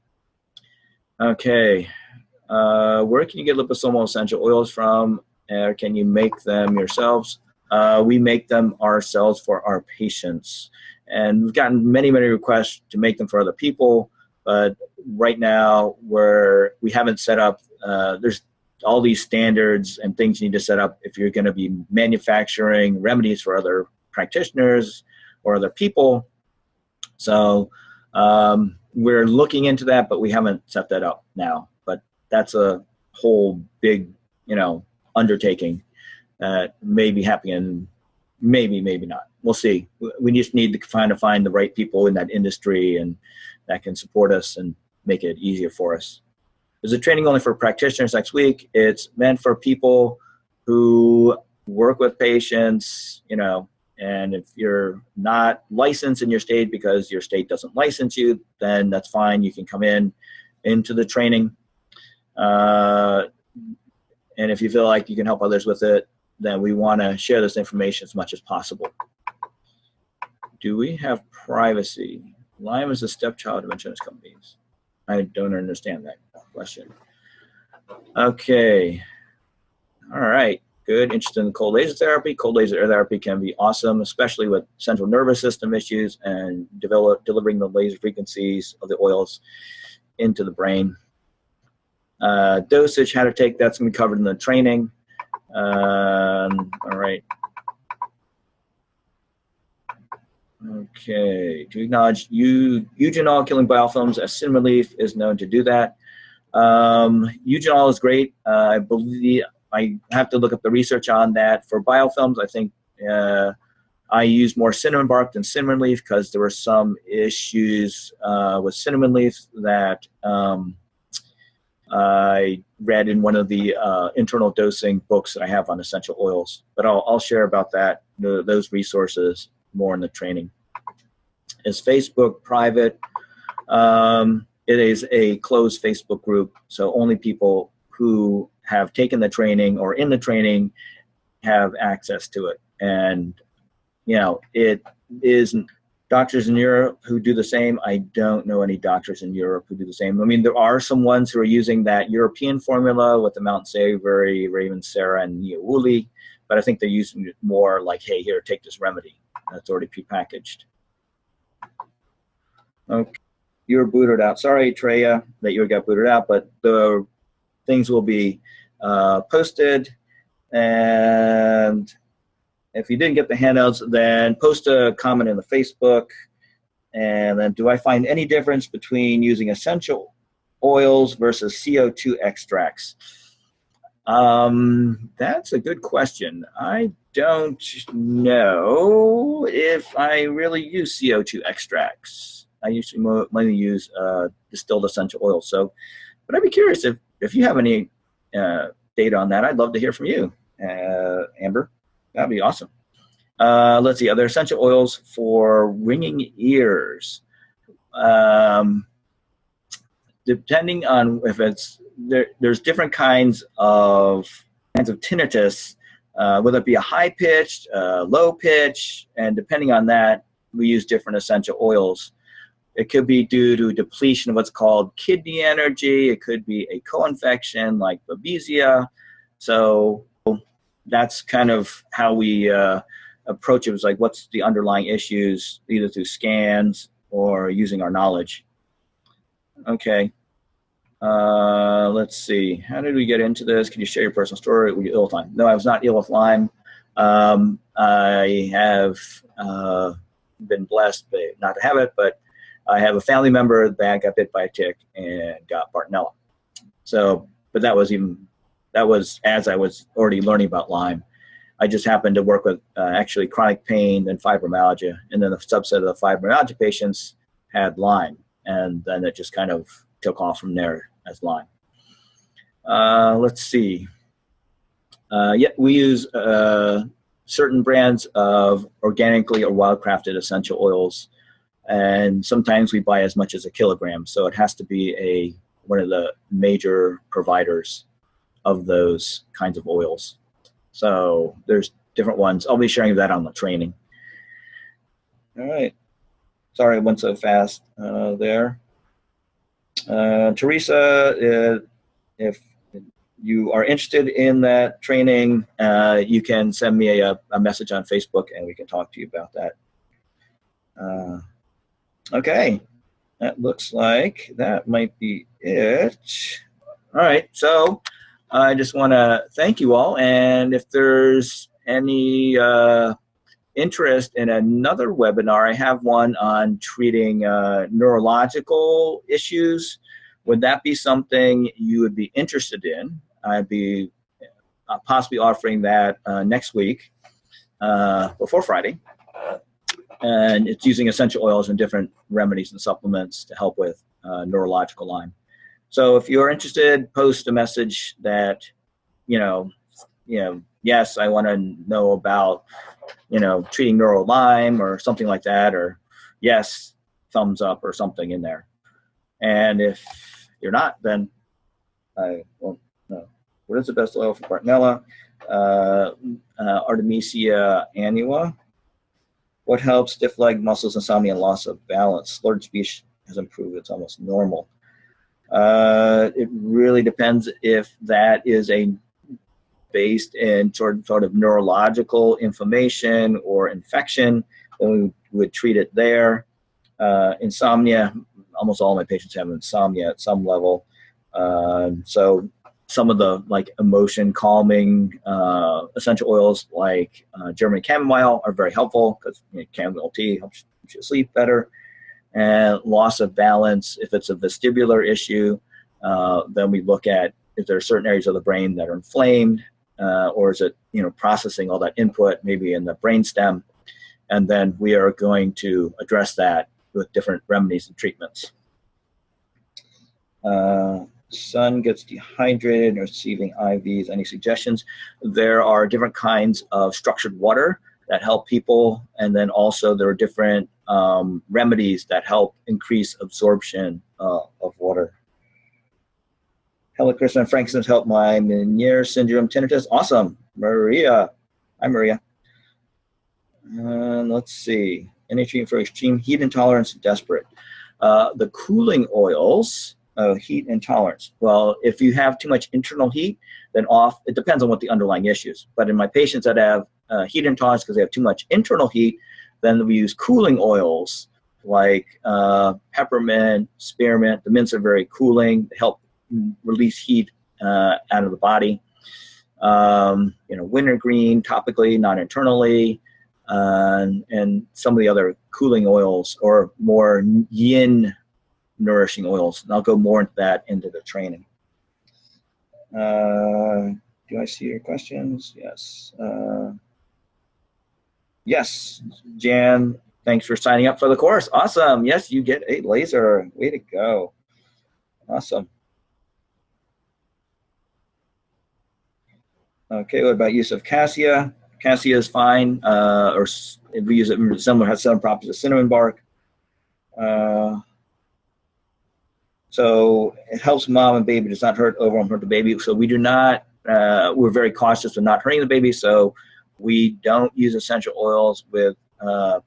Okay. Where can you get liposomal essential oils from? Or can you make them yourselves? We make them ourselves for our patients. And we've gotten many, many requests to make them for other people. But right now, we haven't set up, there's all these standards and things you need to set up if you're going to be manufacturing remedies for other practitioners or other people. So we're looking into that, but we haven't set that up now. But that's a whole big, undertaking that may be happening, maybe not. We'll see. We just need to find the right people in that industry and that can support us and make it easier for us. There's a training only for practitioners next week. It's meant for people who work with patients, and if you're not licensed in your state because your state doesn't license you, then that's fine. You can come into the training. And if you feel like you can help others with it, then we want to share this information as much as possible. Do we have privacy? Lyme is a stepchild of insurance companies. I don't understand that question. Okay. All right. Good. Interested in cold laser therapy. Cold laser therapy can be awesome, especially with central nervous system issues and delivering the laser frequencies of the oils into the brain. Dosage, how to take, that's going to be covered in the training. All right. Okay. To acknowledge eugenol killing biofilms as cinnamon leaf is known to do that. Eugenol is great. I believe I have to look up the research on that. For biofilms, I think I use more cinnamon bark than cinnamon leaf because there were some issues with cinnamon leaf that I read in one of the internal dosing books that I have on essential oils. But I'll share about that, those resources, more in the training. Is Facebook private? It is a closed Facebook group, so only people who have taken the training or in the training have access to it. And, it is doctors in Europe who do the same. I don't know any doctors in Europe who do the same. I mean, there are some ones who are using that European formula with the Mount Savory, Raven Sarah, and Niaouli, but I think they're using it more like, hey, here, take this remedy. That's already prepackaged. Okay, you're booted out. Sorry, Treya, that you got booted out, but the things will be posted. And if you didn't get the handouts, then post a comment in the Facebook. And then, do I find any difference between using essential oils versus CO2 extracts? That's a good question. I don't know if I really use CO2 extracts. I usually mainly use distilled essential oils. So, but I'd be curious if you have any data on that. I'd love to hear from you, Amber. That'd be awesome. Let's see. Are there essential oils for ringing ears? Depending on if it's there's different kinds of tinnitus, whether it be a high pitch, low pitch, and depending on that, we use different essential oils. It could be due to depletion of what's called kidney energy. It could be a co-infection like Babesia. So that's kind of how we approach it. It was like, what's the underlying issues, either through scans or using our knowledge. Okay. Let's see. How did we get into this? Can you share your personal story? Were you ill with Lyme? No, I was not ill with Lyme. I have been blessed not to have it, but I have a family member that got bit by a tick and got Bartonella. So, but that was as I was already learning about Lyme. I just happened to work with actually chronic pain and fibromyalgia, and then a subset of the fibromyalgia patients had Lyme, and then it just kind of took off from there. as Lyme. Let's see. Yeah, we use certain brands of organically or wildcrafted essential oils, and sometimes we buy as much as 1 kilogram. So it has to be one of the major providers of those kinds of oils. So there's different ones. I'll be sharing that on the training. All right. Sorry I went so fast there. Teresa, if you are interested in that training, you can send me a message on Facebook and we can talk to you about that. Okay, that looks like that might be it. All right, so I just want to thank you all, and if there's any interest in another webinar, I have one on treating neurological issues. Would that be something you would be interested in? I'd be possibly offering that next week before Friday. And it's using essential oils and different remedies and supplements to help with neurological Lyme. So if you're interested, post a message that, yes, I want to know about, treating neural Lyme or something like that, or yes, thumbs up or something in there. And if you're not, then I won't know. What is the best oil for Bartonella? Artemisia annua. What helps stiff leg muscles, insomnia, and loss of balance? Slurred speech has improved. It's almost normal. It really depends if that is based in sort of neurological inflammation or infection, then we would treat it there. Insomnia, almost all my patients have insomnia at some level. So some of the emotion calming essential oils like German chamomile are very helpful because chamomile tea helps you sleep better. And loss of balance, if it's a vestibular issue, then we look at if there are certain areas of the brain that are inflamed, or is it processing all that input maybe in the brainstem, and then we are going to address that with different remedies and treatments. Son gets dehydrated, receiving IVs. Any suggestions? There are different kinds of structured water that help people, and then also there are different remedies that help increase absorption of water. Hello, Kristen. Frankincense help my Meniere syndrome tinnitus. Awesome, Maria. Hi, Maria. Let's see. Any treatment for extreme heat intolerance? Desperate. The cooling oils. Heat intolerance. Well, if you have too much internal heat, then it depends on what the underlying issues. But in my patients that have heat intolerance because they have too much internal heat, then we use cooling oils like peppermint, spearmint. The mints are very cooling. They help release heat out of the body. Wintergreen topically, not internally, and some of the other cooling oils or more yin nourishing oils. And I'll go more into that into the training. Do I see your questions? Yes. Yes, Jan, thanks for signing up for the course. Awesome. Yes, you get a laser. Way to go. Awesome. Okay, what about use of cassia? Cassia is fine, or if we use it similar, has some properties of cinnamon bark. So it helps mom and baby, does not hurt the baby. So we do not, we're very cautious of not hurting the baby. So we don't use essential oils with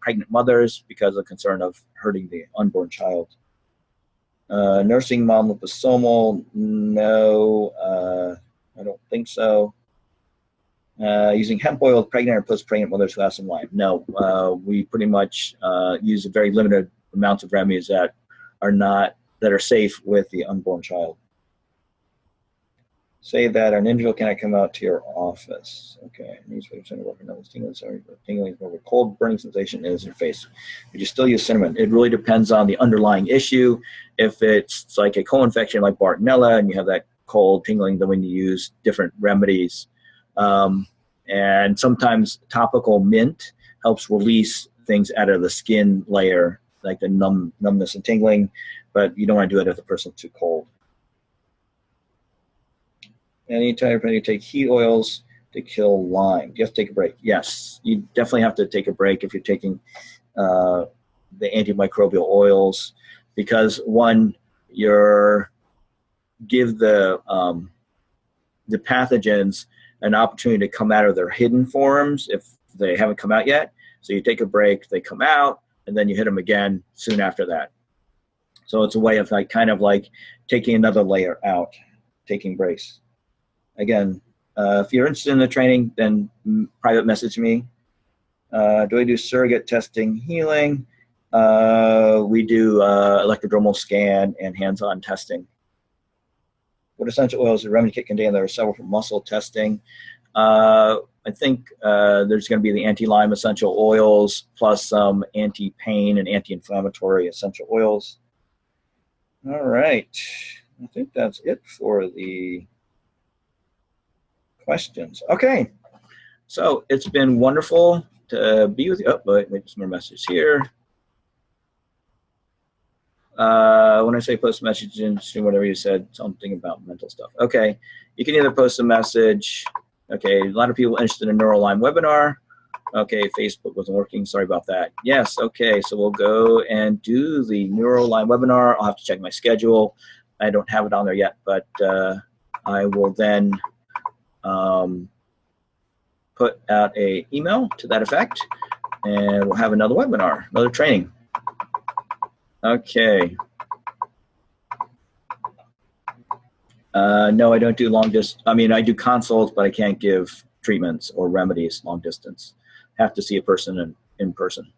pregnant mothers because of concern of hurting the unborn child. Nursing mom liposomal, no, I don't think so. Using hemp oil with pregnant or post-pregnant mothers who have some Lyme. No, we pretty much use a very limited amounts of remedies that are safe with the unborn child. Say that an individual cannot come out to your office. Okay, tingling over cold burning sensation is your face. But you still use cinnamon. It really depends on the underlying issue. If it's like a co-infection like Bartonella and you have that cold tingling, then when you use different remedies. And sometimes topical mint helps release things out of the skin layer, like the numbness and tingling, but you don't want to do it if the person's too cold. Anytime you take heat oils to kill Lyme. Do you have to take a break? Yes, you definitely have to take a break if you're taking the antimicrobial oils, because one, you're give the pathogens an opportunity to come out of their hidden forms if they haven't come out yet. So you take a break, they come out, and then you hit them again soon after that. So it's a way of like kind of like taking another layer out, taking breaks. Again, if you're interested in the training, then private message me. Do I do surrogate testing healing? We do electrodromal scan and hands-on testing. What essential oils does remedy kit contain? There are several for muscle testing. I think there's going to be the anti-Lyme essential oils plus some anti-pain and anti-inflammatory essential oils. All right. I think that's it for the questions. Okay. So it's been wonderful to be with you. Oh, wait, some more messages here. When I say post a message in whatever you said, something about mental stuff. Okay, you can either post a message. Okay, a lot of people interested in NeuroLyme webinar. Okay, Facebook wasn't working. Sorry about that. Yes, okay, so we'll go and do the NeuroLyme webinar. I'll have to check my schedule. I don't have it on there yet, but I will then put out an email to that effect, and we'll have another webinar, another training. Okay. No, I don't do long distance. I mean, I do consults, but I can't give treatments or remedies long distance. Have to see a person in person.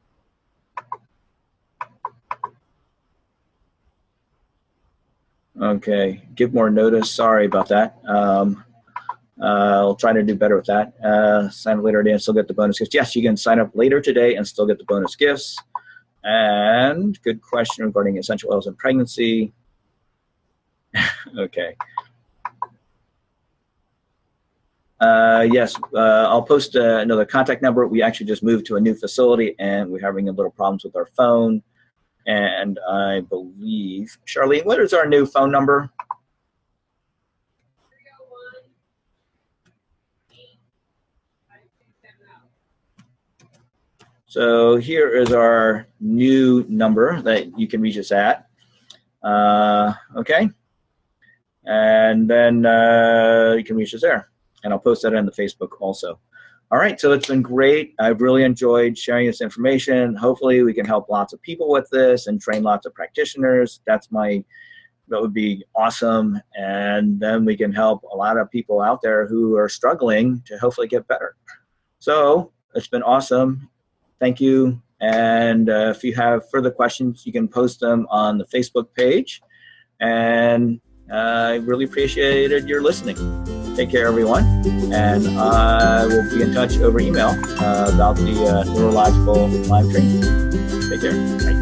Okay, give more notice. Sorry about that. I'll try to do better with that. Sign up later today and still get the bonus gifts. Yes, you can sign up later today and still get the bonus gifts. And good question regarding essential oils in pregnancy. Okay. Yes, I'll post another contact number. We actually just moved to a new facility and we're having a little problems with our phone. And I believe, Charlene, what is our new phone number? So here is our new number that you can reach us at. Okay. And then you can reach us there. And I'll post that on the Facebook also. All right, so it's been great. I've really enjoyed sharing this information. Hopefully we can help lots of people with this and train lots of practitioners. That would be awesome. And then we can help a lot of people out there who are struggling to hopefully get better. So it's been awesome. Thank you. And if you have further questions, you can post them on the Facebook page. And I really appreciated your listening. Take care, everyone. And I will be in touch over email about the neurological Lyme training. Take care. Bye.